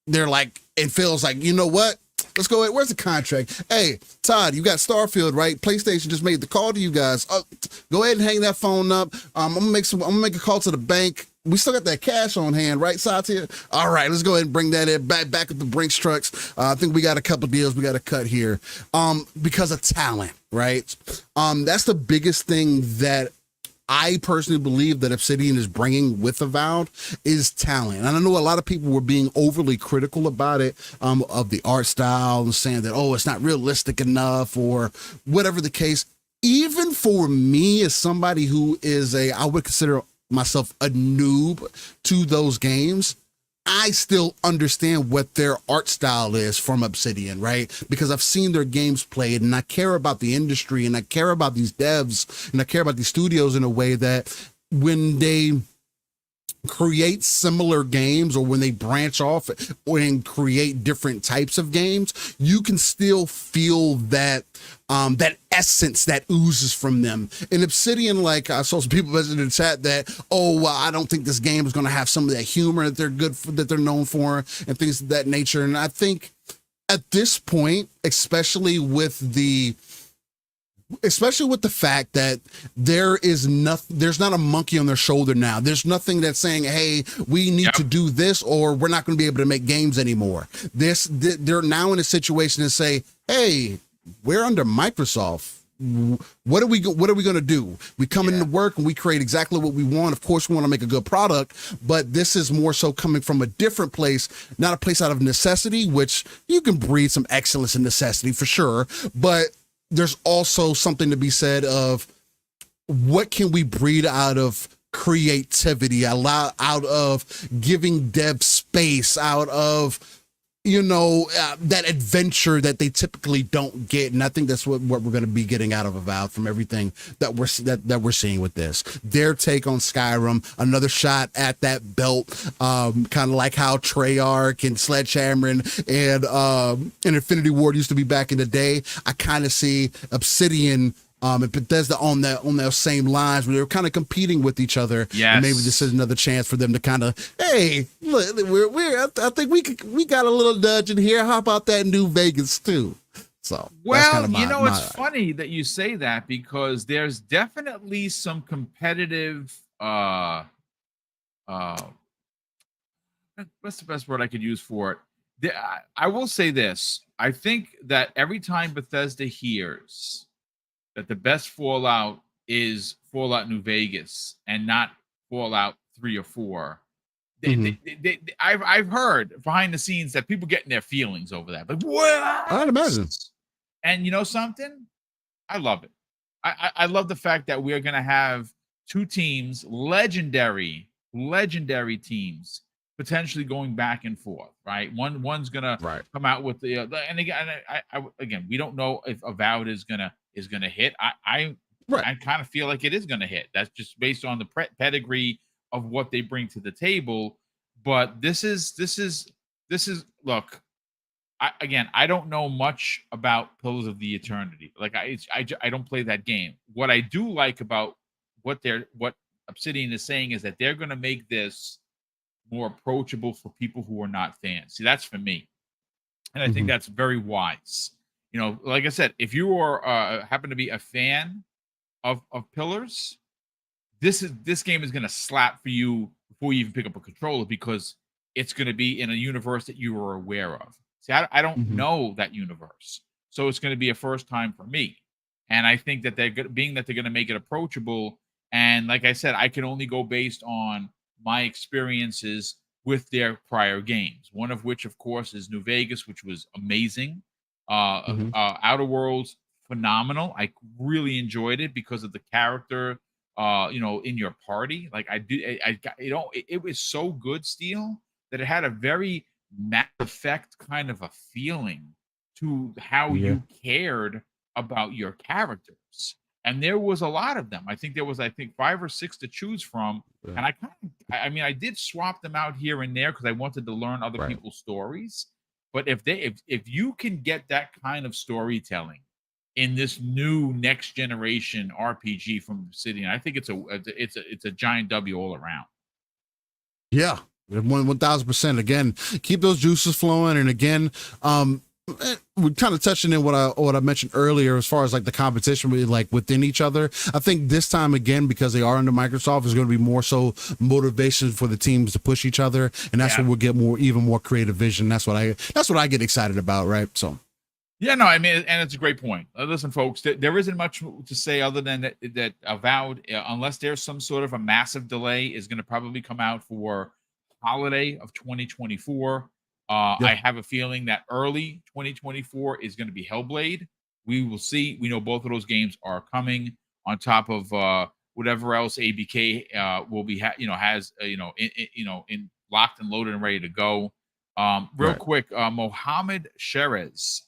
they're like, it feels like, you know what? Let's go ahead. Where's the contract? Hey, Todd, you got Starfield, right? PlayStation just made the call to you guys. Go ahead and hang that phone up. I'm gonna make a call to the bank. We still got that cash on hand, right, Satya? All right, let's go ahead and bring that in back at the Brinks trucks. I think we got a couple deals we got to cut here because of talent, right? That's the biggest thing that I personally believe that Obsidian is bringing with Avowed is talent. And I know a lot of people were being overly critical about it, of the art style, and saying that, oh, it's not realistic enough or whatever the case. Even for me, as somebody who is I would consider myself a noob to those games, I still understand what their art style is from Obsidian, right? Because I've seen their games played, and I care about the industry, and I care about these devs, and I care about these studios in a way that when they create similar games, or when they branch off and create different types of games, you can still feel that that essence that oozes from them. In Obsidian, like I saw some people messaging in the chat that, oh, well, I don't think this game is going to have some of that humor that they're that they're known for, and things of that nature. And I think at this point, especially with the fact that there's not a monkey on their shoulder now. There's nothing that's saying, hey, we need to do this, or we're not going to be able to make games anymore. They're now in a situation to say, hey, we're under Microsoft. What are we going to do? We come into work and we create exactly what we want. Of course, we want to make a good product, but this is more so coming from a different place, not a place out of necessity, which you can breed some excellence in necessity for sure. But there's also something to be said of what can we breed out of creativity, out of giving devs space, out of, that adventure that they typically don't get. And I think that's what we're going to be getting out of Avowed from everything that we're seeing with this. Their take on Skyrim, another shot at that belt, kind of like how Treyarch and Sledgehammer and Infinity Ward used to be back in the day. I kind of see Obsidian and Bethesda on those same lines, where they're kind of competing with each other. Yes. And maybe this is another chance for them to kind of, hey, look, I think we got a little dungeon here. How about that New Vegas too? So, well, it's funny that you say that, because there's definitely some competitive, what's the best word I could use for it? I will say this. I think that every time Bethesda hears that the best Fallout is Fallout New Vegas and not Fallout 3 or 4. I've heard behind the scenes that people getting their feelings over that. Like, what? I'd imagine. And you know something? I love it. I love the fact that we're going to have two teams, legendary teams, potentially going back and forth, right? One's going to come out with the and again, we don't know if Avowed is going to hit. I kind of feel like it is going to hit. That's just based on the pedigree of what they bring to the table. But this is look. I don't know much about Pillars of the Eternity. Like I don't play that game. What I do like about what Obsidian is saying is that they're going to make this more approachable for people who are not fans. See, that's for me, and I think that's very wise. Like I said, if you are happen to be a fan of Pillars, this game is going to slap for you before you even pick up a controller, because it's going to be in a universe that you are aware of. See, I don't know that universe, so it's going to be a first time for me. And I think that they're going to make it approachable. And like I said, I can only go based on my experiences with their prior games. One of which, of course, is New Vegas, which was amazing. Outer Worlds, phenomenal. I really enjoyed it because of the character in your party. Like it was so good, Steel, that it had a very Mass Effect kind of a feeling to how Yeah. you cared about your characters. And there was a lot of them. I think there was, 5 or 6 to choose from. Yeah. And I mean, I did swap them out here and there because I wanted to learn other Right. people's stories. But if you can get that kind of storytelling in this new next generation RPG from Obsidian, I think it's a giant W all around. Yeah, 1000%. Again, keep those juices flowing. And again, we're kind of touching in what I mentioned earlier as far as like the competition like within each other. I think this time again, because they are under Microsoft, is going to be more so motivation for the teams to push each other, and that's where we'll get even more creative vision. That's what I get excited about, right? So. Yeah, no, I mean, and it's a great point. Listen, folks, there isn't much to say other than that Avowed, unless there's some sort of a massive delay, is going to probably come out for holiday of 2024. I have a feeling that early 2024 is going to be Hellblade. We will see. We know both of those games are coming on top of whatever else ABK will be, has in locked and loaded and ready to go. Real quick, Mohammed Sherez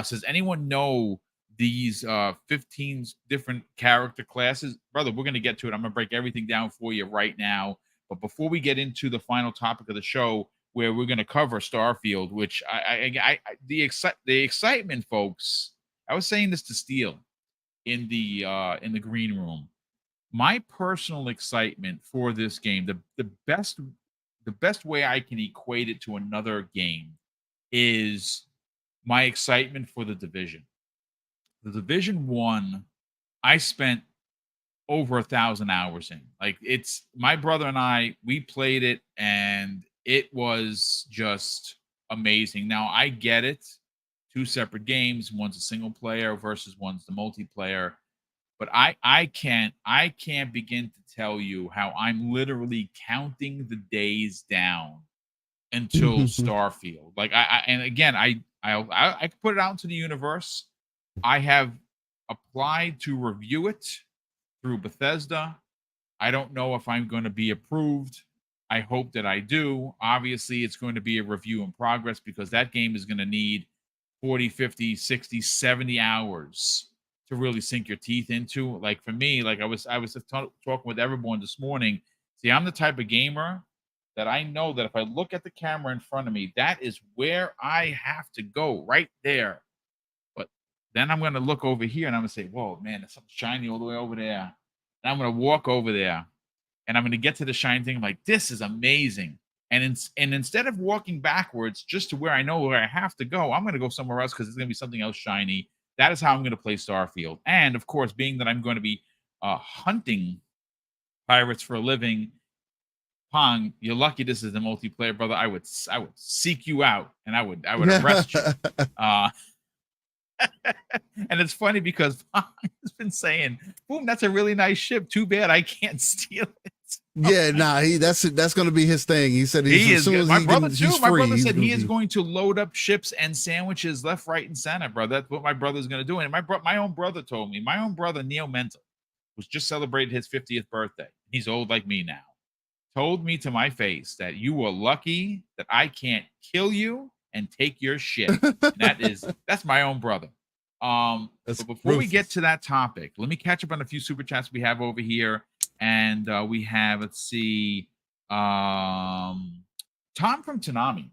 says, anyone know these 15 different character classes? Brother, we're going to get to it. I'm going to break everything down for you right now. But before we get into the final topic of the show, where we're going to cover Starfield, which the excitement, folks. I was saying this to Steele in the green room. My personal excitement for this game, the best way I can equate it to another game is my excitement for the Division. The Division 1, I spent over 1,000 hours in. Like, it's my brother and I, we played it and it was just amazing. Now I get it. 2 separate games, one's a single player versus one's the multiplayer. But I can't begin to tell you how I'm literally counting the days down until Starfield. Like and again, I could put it out into the universe. I have applied to review it through Bethesda. I don't know if I'm going to be approved. I hope that I do. Obviously, it's going to be a review in progress because that game is going to need 40, 50, 60, 70 hours to really sink your teeth into. Like for me, like I was talking with everyone this morning. See, I'm the type of gamer that I know that if I look at the camera in front of me, that is where I have to go, right there. But then I'm going to look over here and I'm going to say, whoa, man, there's something shiny all the way over there. And I'm going to walk over there and I'm going to get to the shiny thing. I'm like, this is amazing. And instead of walking backwards just to where I know where I have to go, I'm going to go somewhere else because it's going to be something else shiny. That is how I'm going to play Starfield. And of course, being that I'm going to be hunting pirates for a living, Pong, you're lucky this is the multiplayer, brother. I would seek you out and I would arrest you. And it's funny because Pong has been saying, "Boom, that's a really nice ship. Too bad I can't steal it." Yeah, nah, that's going to be his thing. He said he is. My brother said he is be going to load up ships and sandwiches left, right, and center, bro. That's what my brother's going to do. And my own brother told me. My own brother, Neo Mental, was just celebrated his 50th birthday. He's old like me now. Told me to my face that you were lucky that I can't kill you and take your shit. That's my own brother. But before we get to that topic, let me catch up on a few super chats we have over here. And we have, let's see, Tom from Tanami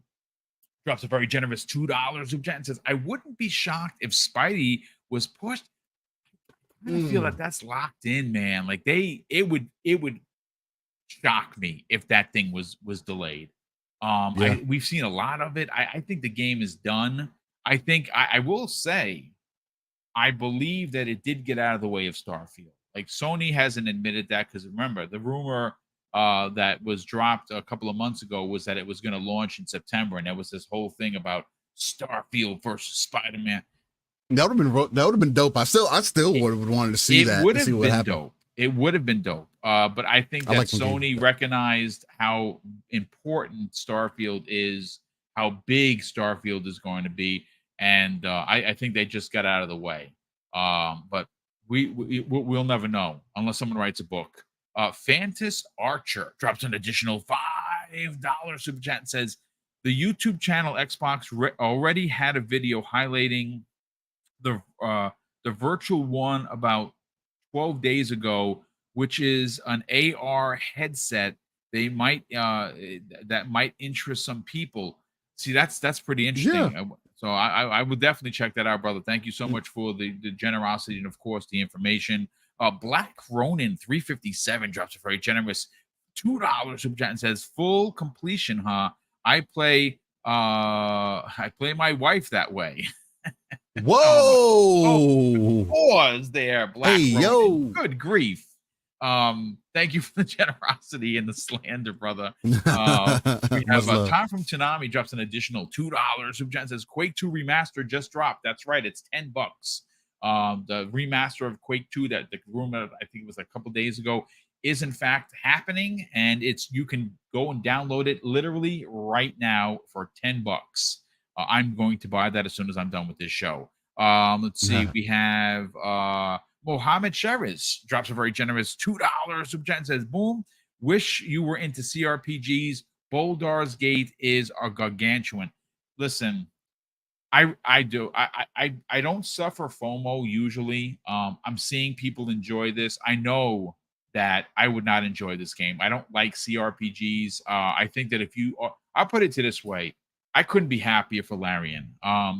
drops a very generous $2 super chat and says, I wouldn't be shocked if Spidey was pushed. I kind of feel that that's locked in, man. Like it would shock me if that thing was delayed. We've seen a lot of it. I think the game is done. I think I will say, I believe that it did get out of the way of Starfield. Like Sony hasn't admitted that because remember the rumor that was dropped a couple of months ago was that it was going to launch in September, and there was this whole thing about Starfield versus Spider-Man. That would have been dope. I still would have wanted to see that. It would have been dope. It would have been dope. But I think that Sony recognized how important Starfield is, how big Starfield is going to be, and I think they just got out of the way. But we'll never know unless someone writes a book. Fantas Archer drops an additional $5 super chat and says the YouTube channel Xbox already had a video highlighting the virtual one about 12 days ago, which is an AR headset. They might that might interest some people. See, that's pretty interesting. Yeah. So I would definitely check that out, brother. Thank you so much for the generosity and of course the information. Black Ronin 357 drops a very generous $2 super chat and says full completion, huh? I play my wife that way. Whoa! Pause there, Black Hey, Ronin. yo. Good grief. Thank you for the generosity and the slander, brother. We have Tom from Tanami drops an additional $2 super chat and says Quake 2 remaster just dropped. That's right, it's $10. The remaster of Quake 2 that the rumor, I think it was a couple days ago, is in fact happening, and you can go and download it literally right now for $10. I'm going to buy that as soon as I'm done with this show. Let's see. We have Mohammed Sheriz drops a very generous $2 super chat and says, boom, wish you were into CRPGs. Baldur's Gate is a gargantuan. Listen, I do. I don't suffer FOMO usually. I'm seeing people enjoy this. I know that I would not enjoy this game. I don't like CRPGs. I think that I'll put it to this way. I couldn't be happier for Larian. I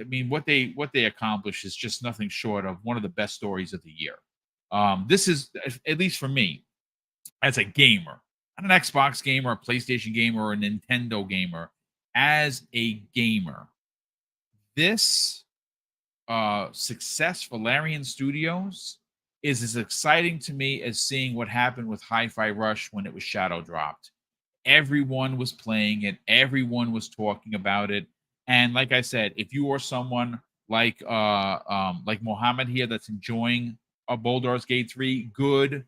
mean, what they accomplished is just nothing short of one of the best stories of the year. This is, at least for me, as a gamer, not an Xbox gamer, a PlayStation gamer, or a Nintendo gamer. As a gamer, this success for Larian Studios is as exciting to me as seeing what happened with Hi-Fi Rush when it was shadow dropped. Everyone was playing it. Everyone was talking about it. And like I said, if you are someone like Mohammed here that's enjoying a Baldur's Gate 3, good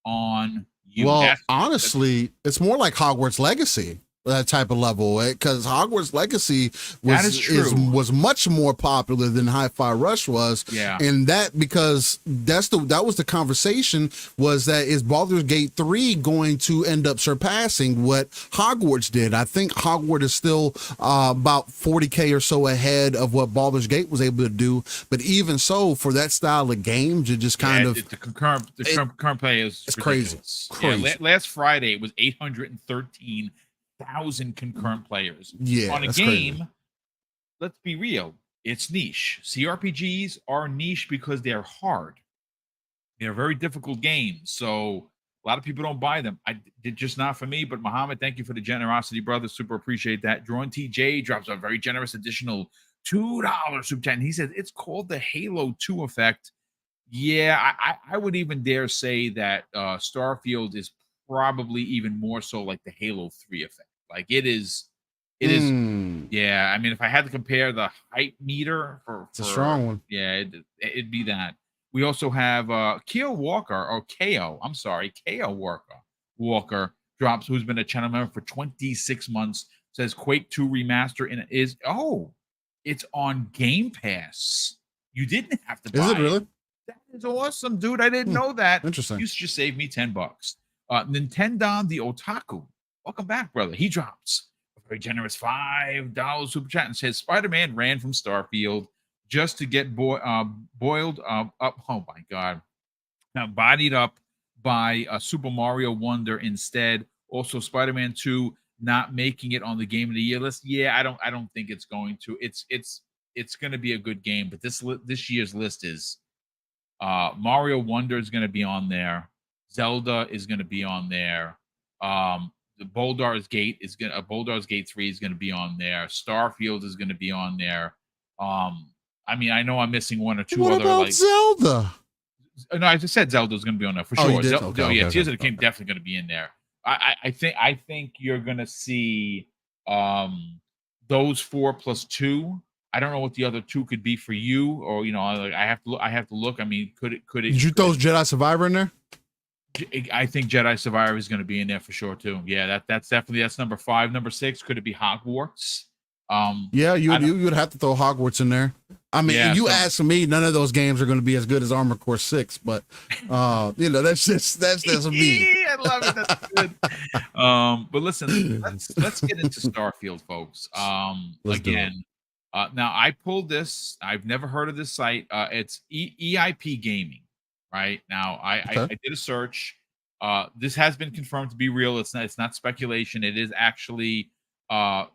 on you. Well, honestly, it's more like Hogwarts Legacy. That type of level, because Hogwarts Legacy was much more popular than Hi-Fi Rush was. Yeah, and that because that was the conversation, was that is Baldur's Gate 3 going to end up surpassing what Hogwarts did? I think Hogwarts is still about 40K or so ahead of what Baldur's Gate was able to do. But even so, for that style of games, it just kind of the concurrent play is crazy. Yeah, last Friday it was 813,000 concurrent players on a game. Crazy. Let's be real, it's niche. CRPGs are niche because they're hard. They're very difficult games, so a lot of people don't buy them. They're just not for me. But Mohammed, thank you for the generosity, brother. Super appreciate that. Drawn TJ drops a very generous additional $2 super chat. He says it's called the Halo 2 effect. Yeah, I would even dare say that Starfield is probably even more so like the Halo 3 effect. Like it is. Yeah. I mean, if I had to compare the hype meter it's a strong one. Yeah, it'd be that. We also have KO Walker drops, who's been a channel member for 26 months. Says Quake 2 remaster it's on Game Pass. You didn't have to buy it. Is it really? That is awesome, dude. I didn't know that. Interesting. You just saved me $10. Nintendo the Otaku. Welcome back, brother. He drops a very generous $5 super chat and says Spider-Man ran from Starfield just to get boiled up. Oh my God. Now bodied up by Super Mario Wonder instead. Also, Spider-Man 2 not making it on the Game of the Year list. Yeah, I don't think it's going to. It's going to be a good game, but this year's list is Mario Wonder is going to be on there. Zelda is going to be on there. The Baldur's Gate 3 is going to be on there. Starfield is going to be on there. I mean, I know I'm missing one or two what other about like Zelda. No, I just said Zelda's going to be on there for sure. Tears of the Kingdom definitely going to be in there. I think you're going to see those 4 plus 2. I don't know what the other 2 could be for you, or I have to look. I mean, could it? Did you throw Jedi Survivor in there? I think Jedi Survivor is going to be in there for sure too. Yeah, that's number 5. Number 6, could it be Hogwarts? Yeah, you would have to throw Hogwarts in there. I mean, Yeah, you so ask me, none of those games are going to be as good as Armored Core 6, but that's me. I love it. That's good. But listen, let's get into Starfield, folks. Let's do it. Again, now I pulled this. I've never heard of this site. It's EIP Gaming, right? Now Okay. I did a search. This has been confirmed to be real. It's not speculation. It is actually the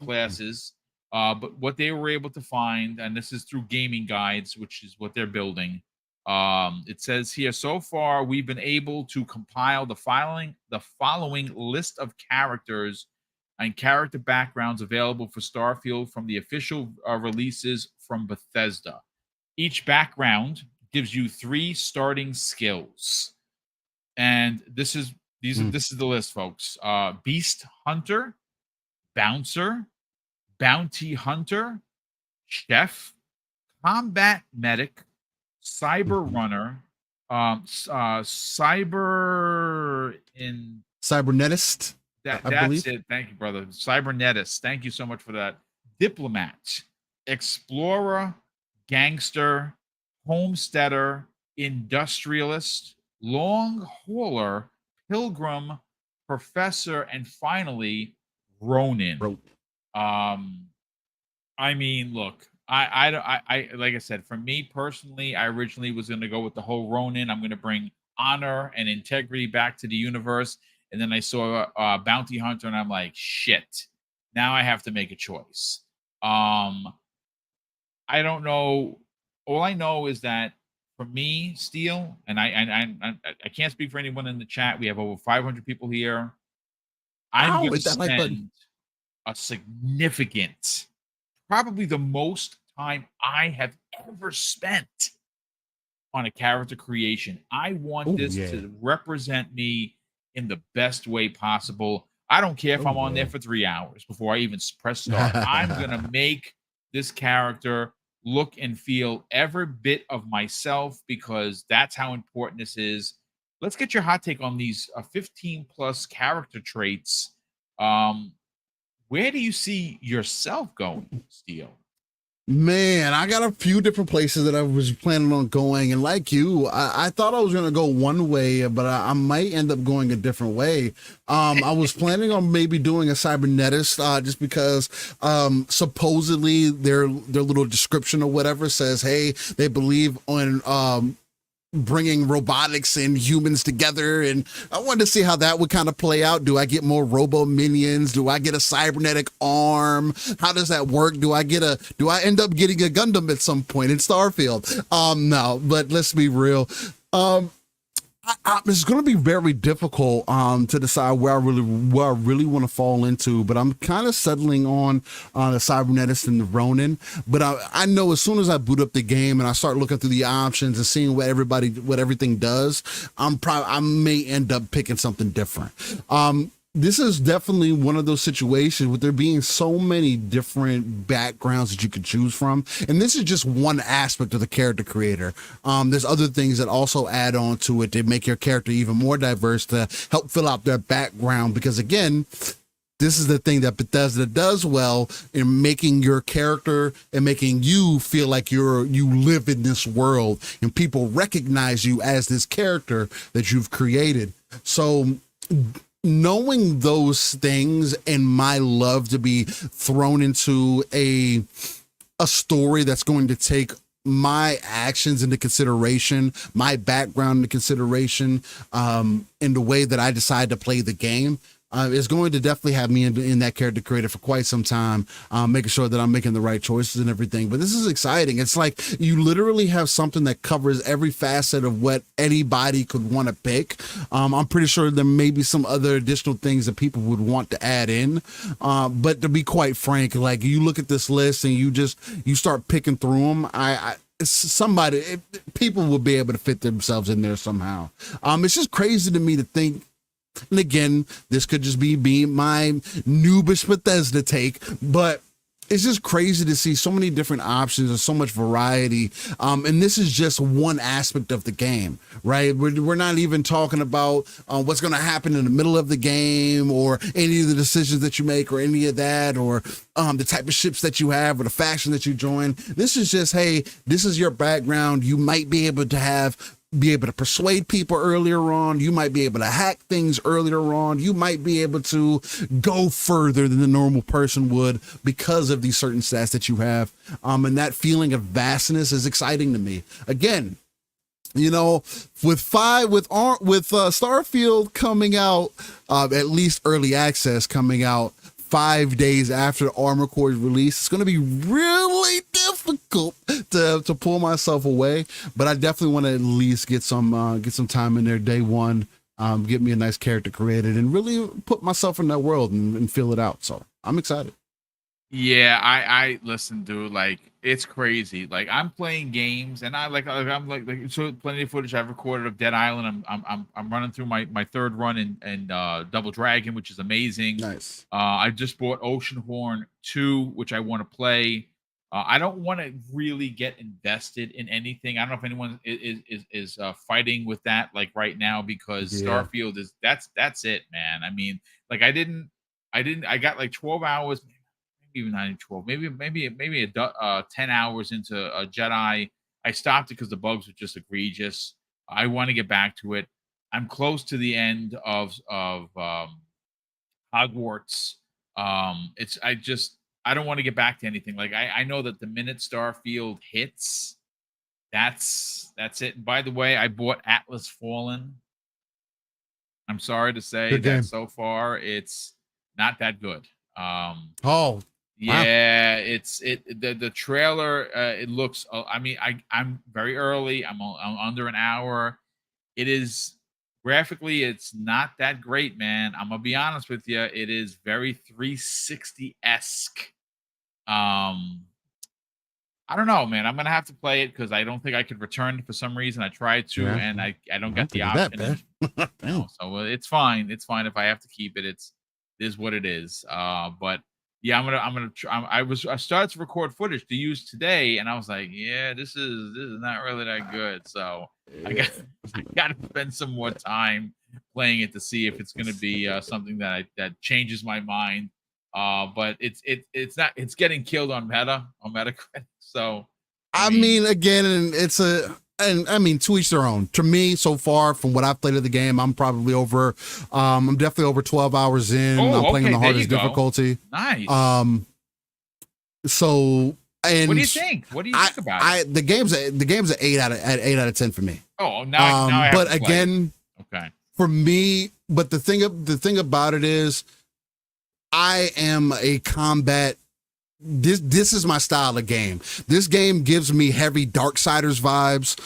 classes. But what they were able to find, and this is through Gaming Guides, which is what they're building. It says here, so far we've been able to compile the following list of characters and character backgrounds available for Starfield from the official releases from Bethesda. Each background gives you 3 starting skills, and this is the list, folks. Beast Hunter, Bouncer, Bounty Hunter, Chef, Combat Medic, Cyber Runner, Cybernetist. That's believe. it. Thank you, brother. Cybernetist. Thank you so much for that. Diplomat, Explorer, Gangster, Homesteader, Industrialist, Long Hauler, Pilgrim, Professor, and finally Ronin. I mean, look, I like I said, for me personally, I originally was going to go with the whole Ronin. I'm going to bring honor and integrity back to the universe. And then I saw Bounty Hunter, and I'm like, shit. Now I have to make a choice. I don't know. All I know is that for me, Steel, and I can't speak for anyone in the chat. We have over 500 people here. I'm going to spend a significant, probably the most time I have ever spent on a character creation. I want this to represent me in the best way possible. I don't care if I'm on there for 3 hours before I even press start. I'm going to make this character look and feel every bit of myself, because that's how important this is. Let's get your hot take on these 15 plus character traits. Where do you see yourself going, Steel? Man, I got a few different places that I was planning on going, and like you, I thought I was going to go one way, but I might end up going a different way. I was planning on maybe doing a cybernetist, just because supposedly their little description or whatever says, hey, they believe on bringing robotics and humans together, and I wanted to see how that would kind of play out. Do I get more robo minions? Do I get a cybernetic arm? How does that work? Do I end up getting a Gundam at some point in Starfield? No, but let's be real. It's going to be very difficult to decide where I really want to fall into, but I'm kind of settling on the Cybernetist and the Ronin. But I know as soon as I boot up the game and I start looking through the options and seeing what everything does, I may end up picking something different. This is definitely one of those situations with there being so many different backgrounds that you could choose from. And this is just one aspect of the character creator. There's other things that also add on to it to make your character even more diverse, to help fill out their background. Because again, this is the thing that Bethesda does well in making your character and making you feel like you live in this world and people recognize you as this character that you've created. So knowing those things and my love to be thrown into a story that's going to take my actions into consideration, my background into consideration, in the way that I decide to play the game, is going to definitely have me in that character creator for quite some time, making sure that I'm making the right choices and everything. But this is exciting. It's like you literally have something that covers every facet of what anybody could want to pick. I'm pretty sure there may be some other additional things that people would want to add in. But to be quite frank, like you look at this list and you start picking through them. People will be able to fit themselves in there somehow. It's just crazy to me to think. And again, this could just be my noobish Bethesda take, but it's just crazy to see so many different options and so much variety. And this is just one aspect of the game, right? We're not even talking about what's going to happen in the middle of the game or any of the decisions that you make or any of that, or the type of ships that you have or the faction that you join. This is just, hey, this is your background. You might be able to persuade people earlier on. You might be able to hack things earlier on. You might be able to go further than the normal person would because of these certain stats that you have. And that feeling of vastness is exciting to me. Again, you know, with Starfield coming out, at least early access coming out 5 days after the Armor Core's release, it's going to be really difficult to pull myself away. But I definitely want to at least get some time in there day one, get me a nice character created, and really put myself in that world and feel it out. So I'm excited. Yeah, I listen, dude. Like, it's crazy. Like, I'm playing games, and I'm like so plenty of footage I've recorded of Dead Island. I'm running through my third run in Double Dragon, which is amazing. Nice. I just bought Oceanhorn 2, which I want to play. I don't want to really get invested in anything. I don't know if anyone is fighting with that like right now, because Starfield is that's it, man. I mean, like I got like 12 hours. Even not even 12, maybe 10 hours into a Jedi. I stopped it because the bugs were just egregious. I want to get back to it. I'm close to the end of Hogwarts. I don't want to get back to anything. Like I know that the minute Starfield hits, that's it. And by the way, I bought Atlas Fallen. I'm sorry to say that so far it's not that good. Oh, yeah, the trailer. It looks. I mean, I'm very early. I'm under an hour. It is graphically, it's not that great, man. I'm gonna be honest with you. It is very 360-esque. I don't know, man. I'm gonna have to play it because I don't think I could return it for some reason. I tried to, and I don't get the option. So it's fine. It's fine if I have to keep it. It is what it is. But. Yeah, I started to record footage to use today, and I was like, yeah, this is not really that good. So I got to spend some more time playing it to see if it's going to be something that changes my mind. But it's getting killed on Metacritic. So I mean, again, and I mean, to each their own. To me, so far, from what I've played of the game, I'm probably I'm definitely over 12 hours in. I'm playing on the hardest difficulty. Nice. So, and what do you think? What do you think about it? The game's an 8 out of 10 for me. Oh, now I have but to again, okay. For me, but the thing about it is, I am a combat. This is my style of game. This game gives me heavy Darksiders vibes.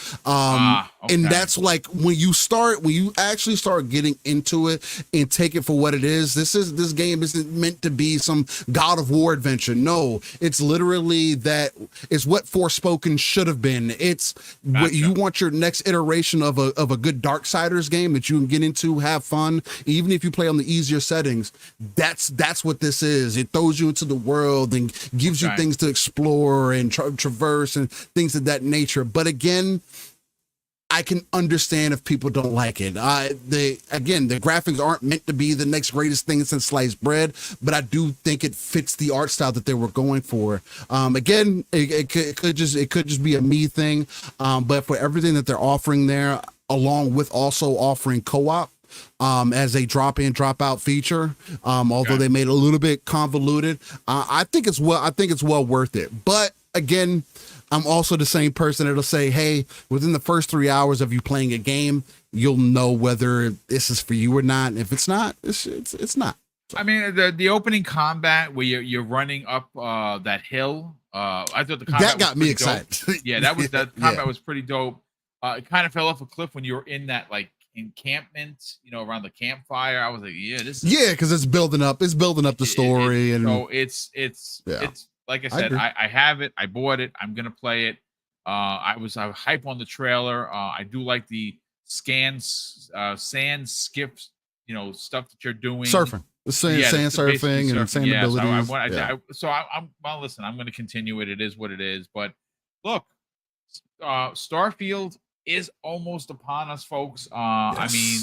And that's like when you actually start getting into it and take it for what it is. This game isn't meant to be some God of War adventure. No, it's literally that it's what Forspoken should have been. It's what you want your next iteration of a good Darksiders game that you can get into, have fun, even if you play on the easier settings. That's what this is. It throws you into the world and gives you things to explore and traverse and things of that nature. But again, I can understand if people don't like it. The graphics aren't meant to be the next greatest thing since sliced bread, but I do think it fits the art style that they were going for. Again, it could just be a me thing, but for everything that they're offering there, along with also offering co-op, as a drop in, drop out feature. Although they made it a little bit convoluted, I think it's well worth it. But again, I'm also the same person that'll say, hey, within the first 3 hours of you playing a game, you'll know whether this is for you or not. And if it's not, it's not. So. I mean, the opening combat where you're running up that hill. I thought the combat that got me excited. Yeah, that combat was pretty dope. It kind of fell off a cliff when you were in that like encampment, around the campfire. I was like, because it's building up the story. And so it's like I said, I have it, I bought it, I'm gonna play it. I was hype on the trailer. I do like the sand skips, stuff that you're doing. Surfing. sand surfing and sand abilities. I'm well. Listen, I'm going to continue it. It is what it is. But look, Starfield is almost upon us, folks. Yes. I mean,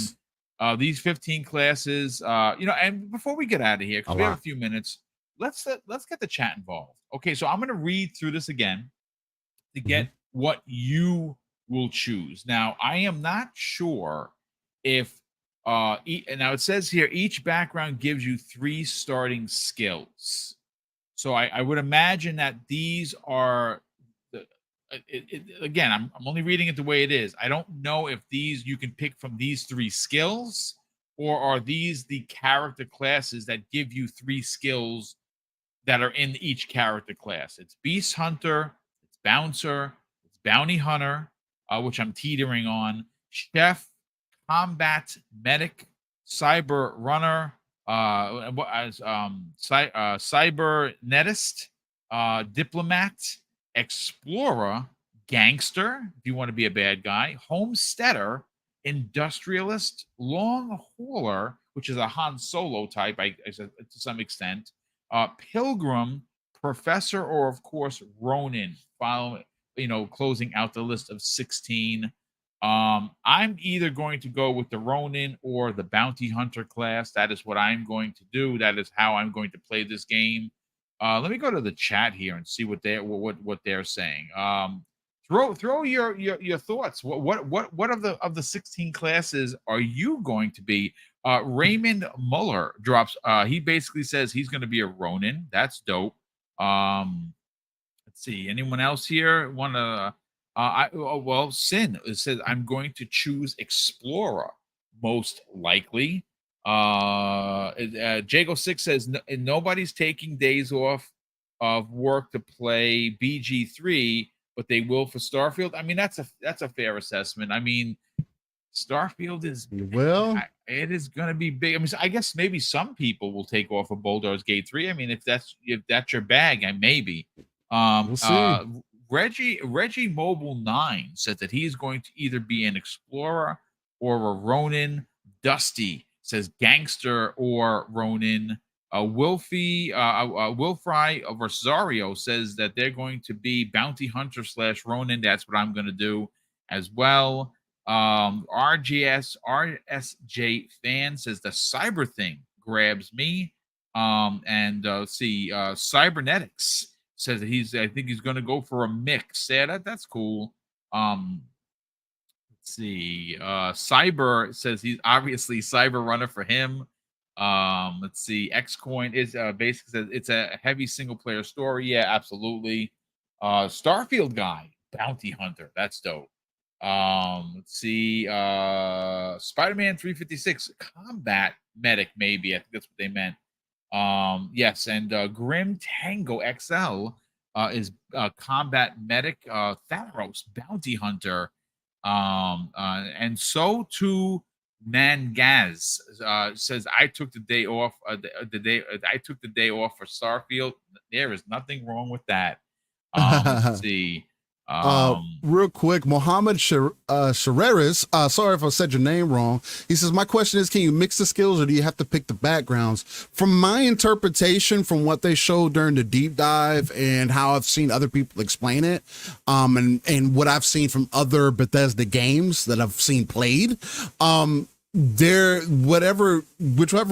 these 15 classes. And before we get out of here, because we have a few minutes, let's get the chat involved. Okay, so I'm going to read through this again to get what you will choose. Now, I am not sure if now it says here each background gives you 3 starting skills. So I would imagine that these are again, I'm only reading it the way it is. I don't know if these you can pick from these 3 skills, or are these the character classes that give you 3 skills that are in each character class. It's Beast Hunter, it's Bouncer, it's Bounty Hunter, which I'm teetering on, Chef, Combat Medic, Cyber Runner, Cybernetist, Diplomat, Explorer, Gangster, if you want to be a bad guy, Homesteader, Industrialist, Long Hauler, which is a Han Solo type, to some extent, Pilgrim, Professor, or of course Ronin. Closing out the list of 16. I'm either going to go with the Ronin or the Bounty Hunter class. That is what I'm going to do. That is how I'm going to play this game. Let me go to the chat here and see what they're saying. Throw your thoughts. What of the 16 classes are you going to be? Raymond Muller drops. He basically says he's going to be a Ronin. That's dope. Let's see. Anyone else here want to? Sin says I'm going to choose Explorer most likely. Jago6 says nobody's taking days off of work to play BG3, but they will for Starfield. I mean, that's a fair assessment. I mean, Starfield is it is going to be big. I mean, I guess maybe some people will take off of Baldur's Gate 3. I mean, if that's your bag, maybe. We'll see. Reggie Mobile 9 said that he is going to either be an Explorer or a Ronin. Dusty says Gangster or Ronin. Wilfry Rosario says that they're going to be Bounty Hunter / Ronin. That's what I'm going to do as well. RSJ fan says the cyber thing grabs me. Let's see. Cybernetics says that I think he's going to go for a mix. Yeah, that's cool. Let's see. Cyber says he's obviously Cyber Runner for him. Let's see. Xcoin is basically says it's a heavy single player story. Yeah, absolutely. Starfield guy, Bounty Hunter. That's dope. Let's see. Spider-Man 356, Combat Medic, maybe. I think that's what they meant. Yes, and Grim Tango XL is Combat Medic. Tharos, Bounty Hunter. And so too Mangaz says I took the day off. I took the day off for Starfield. There is nothing wrong with that. Let's see. Real quick, Mohammed Shareris, sorry if I said your name wrong. He says, my question is, can you mix the skills or do you have to pick the backgrounds? From my interpretation, from what they showed during the deep dive and how I've seen other people explain it, and what I've seen from other Bethesda games that I've seen played, whichever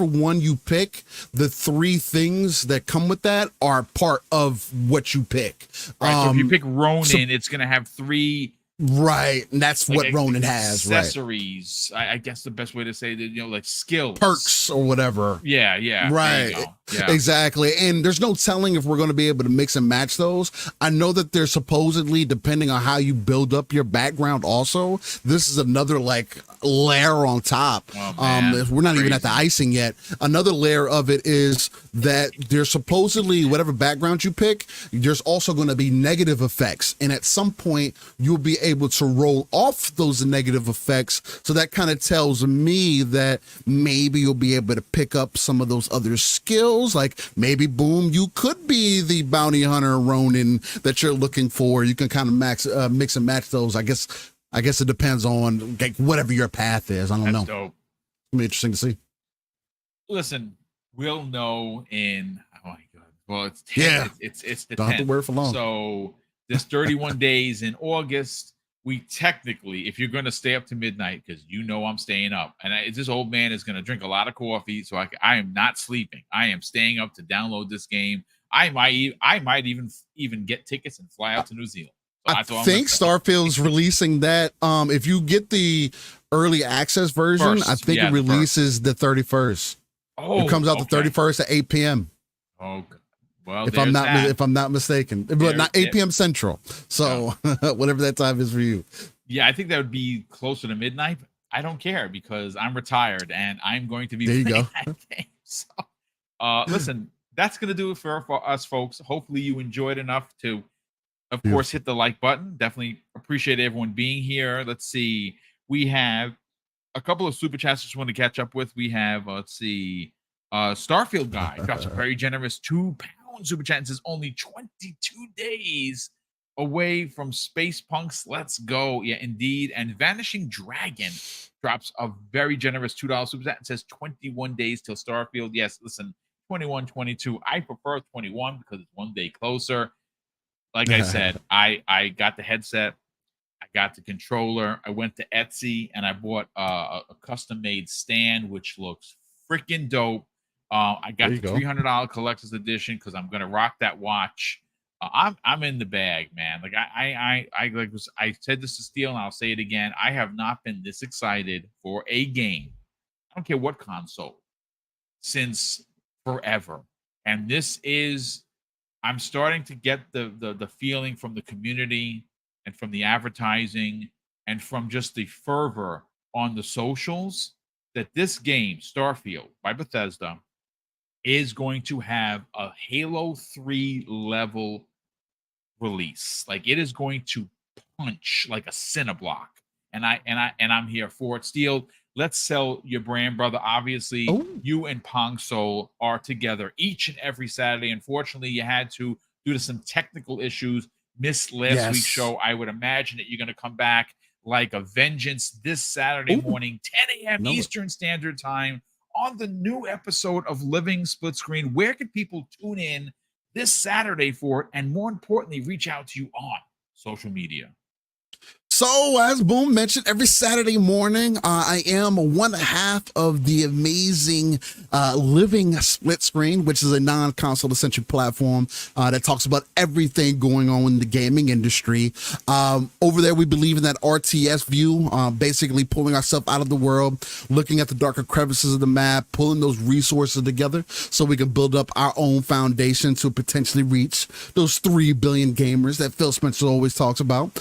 one you pick, the 3 things that come with that are part of what you pick. Right, so if you pick Ronin, it's going to have 3. Right, and that's what Ronin has. Accessories, right? I guess the best way to say that, like skills, perks, or whatever. Yeah. Right. Yeah. Exactly. And there's no telling if we're going to be able to mix and match those. I know that there's supposedly, depending on how you build up your background, also, this is another layer on top. Oh, we're not even at the icing yet. Another layer of it is that there's supposedly, whatever background you pick, there's also going to be negative effects, and at some point you'll be able to roll off those negative effects. So that kind of tells me that maybe you'll be able to pick up some of those other skills. Like maybe, boom, you could be the bounty hunter Ronin that you're looking for. You can kind of mix and match those. I guess it depends on whatever your path is. I don't know. Dope. It'll be interesting to see. Listen, we'll know in, oh my god, well, it's 10, Yeah. it's the Don't have to 10th. worry for long. So there's 31 days in August. We technically, if you're going to stay up to midnight, because I'm staying up, and this old man is going to drink a lot of coffee, so I am not sleeping. I am staying up to download this game. I might even get tickets and fly out to New Zealand. So I think Starfield's releasing that. If you get the early access version, First, I think it releases the 31st. Oh, it comes out the 31st at 8 p.m. Oh, well, if I'm not mistaken, but not 8 p.m. Central. So whatever that time is for you. Yeah, I think that would be closer to midnight. But I don't care because I'm retired and I'm going to be there. You playing go. that game. So, listen, that's gonna do it for us, folks. Hopefully, you enjoyed enough to, of course, hit the like button. Definitely appreciate everyone being here. Let's see, we have a couple of super chats I just want to catch up with. We have, let's see, Starfield guy drops a very generous £2 super chat and says only 22 days away from Space Punks. Let's go. Yeah, indeed. And Vanishing Dragon drops a very generous $2 super chat and says 21 days till Starfield. Yes, listen, 21, 22. I prefer 21 because it's one day closer. Like I said, I got the headset. I got the controller. I went to Etsy and I bought a custom-made stand, which looks freaking dope. I got the $300 collector's edition because I'm gonna rock that watch. I'm in the bag, man. Like I said this to Steel, and I'll say it again. I have not been this excited for a game. I don't care what console since forever. And this is, I'm starting to get the feeling from the community and from the advertising and from just the fervor on the socials that this game, Starfield by Bethesda, is going to have a Halo 3 level release. Like it is going to punch like a Cineblock. And I'm here for it. Steel, let's sell your brand, brother. Obviously, you and Pong Soul are together each and every Saturday. Unfortunately, you had to, due to some technical issues, miss last week's show. I would imagine that you're going to come back like a vengeance this Saturday morning, 10 a.m. Eastern Standard Time, on the new episode of Living Split Screen. Where can people tune in this Saturday for it, and more importantly, reach out to you on social media? So, as Boom mentioned, every Saturday morning, I am one half of the amazing Living Split Screen, which is a non-console centric platform that talks about everything going on in the gaming industry. Over there, we believe in that RTS view, basically pulling ourselves out of the world, looking at the darker crevices of the map, pulling those resources together so we can build up our own foundation to potentially reach those 3 billion gamers that Phil Spencer always talks about.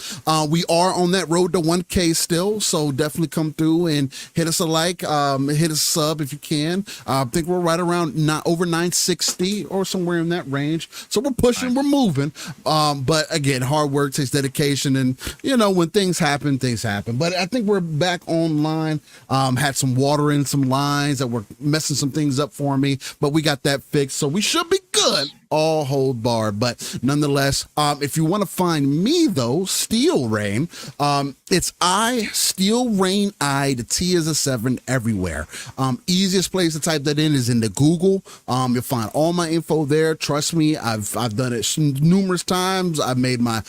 We are on that road to 1K still, so definitely come through and hit us a like, hit a sub if you can. I think we're right around over 960 or somewhere in that range, so we're pushing, we're moving, but again, hard work takes dedication, and when things happen. But I think we're back online. Had some water in some lines that were messing some things up for me, but we got that fixed, so we should be good. All hold bar. But nonetheless, if you want to find me though, Steel Rain, it's Steel Rain the T is a 7 everywhere. Easiest place to type that in is into Google. You'll find all my info there. Trust me, I've done it numerous times. I've made my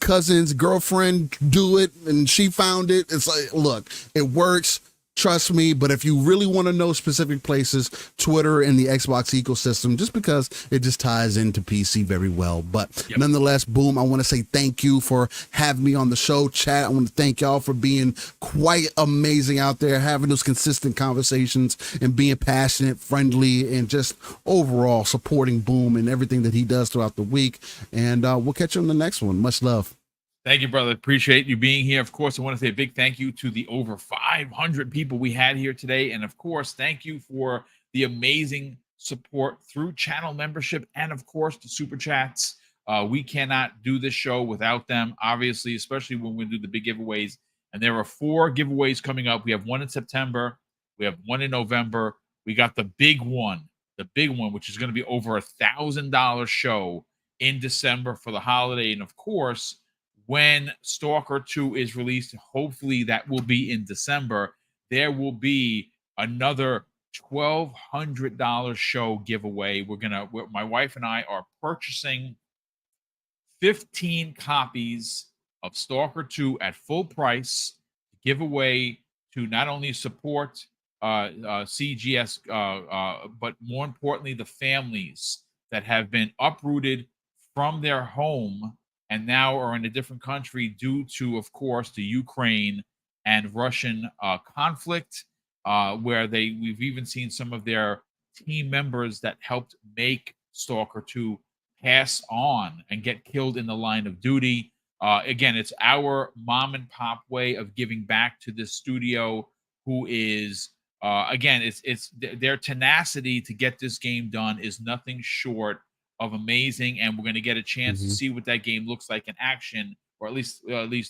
cousin's girlfriend do it, and she found it. It's like, look, it works. Trust me. But if you really want to know specific places, Twitter and the Xbox ecosystem, just because it just ties into PC very well. But nonetheless, Boom, I want to say thank you for having me on the show. Chat, I want to thank y'all for being quite amazing out there, having those consistent conversations and being passionate, friendly, and just overall supporting Boom and everything that he does throughout the week. And we'll catch you on the next one. Much love. Thank you, brother. Appreciate you being here. Of course, I want to say a big thank you to the over 500 people we had here today. And of course, thank you for the amazing support through channel membership and, of course, the super chats. We cannot do this show without them, obviously, especially when we do the big giveaways. And there are 4 giveaways coming up. We have one in September. We have one in November. We got the big one, which is going to be over $1,000 show in December for the holiday. And of course, when Stalker 2 is released, hopefully that will be in December, there will be another $1,200 show giveaway. My wife and I are purchasing 15 copies of Stalker 2 at full price to give away to not only support CGS, but more importantly, the families that have been uprooted from their home and now are in a different country due to, of course, the Ukraine and Russian conflict, where we've even seen some of their team members that helped make Stalker 2 pass on and get killed in the line of duty. Again, it's our mom and pop way of giving back to this studio, who is again, it's their tenacity to get this game done is nothing short of amazing, and we're going to get a chance to see what that game looks like in action, or at least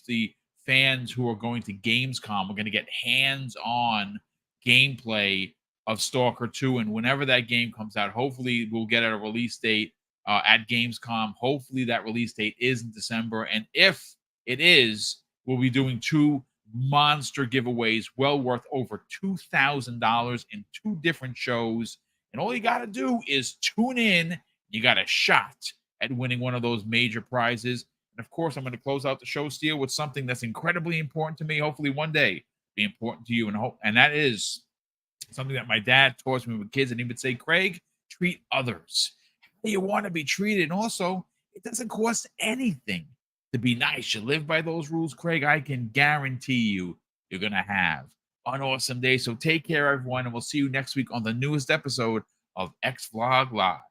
the fans who are going to Gamescom are going to get hands-on gameplay of Stalker 2, and whenever that game comes out, hopefully we'll get a release date at Gamescom. Hopefully that release date is in December, and if it is, we'll be doing 2 monster giveaways well worth over $2,000 in 2 different shows, and all you got to do is tune in. You got a shot at winning one of those major prizes. And of course, I'm going to close out the show, Steele, with something that's incredibly important to me, hopefully one day be important to you, and that is something that my dad taught me with kids, and he would say, Craig, treat others how you want to be treated. And also, it doesn't cost anything to be nice. You live by those rules, Craig, I can guarantee you you're going to have an awesome day. So take care, everyone, and we'll see you next week on the newest episode of X Vlog Live.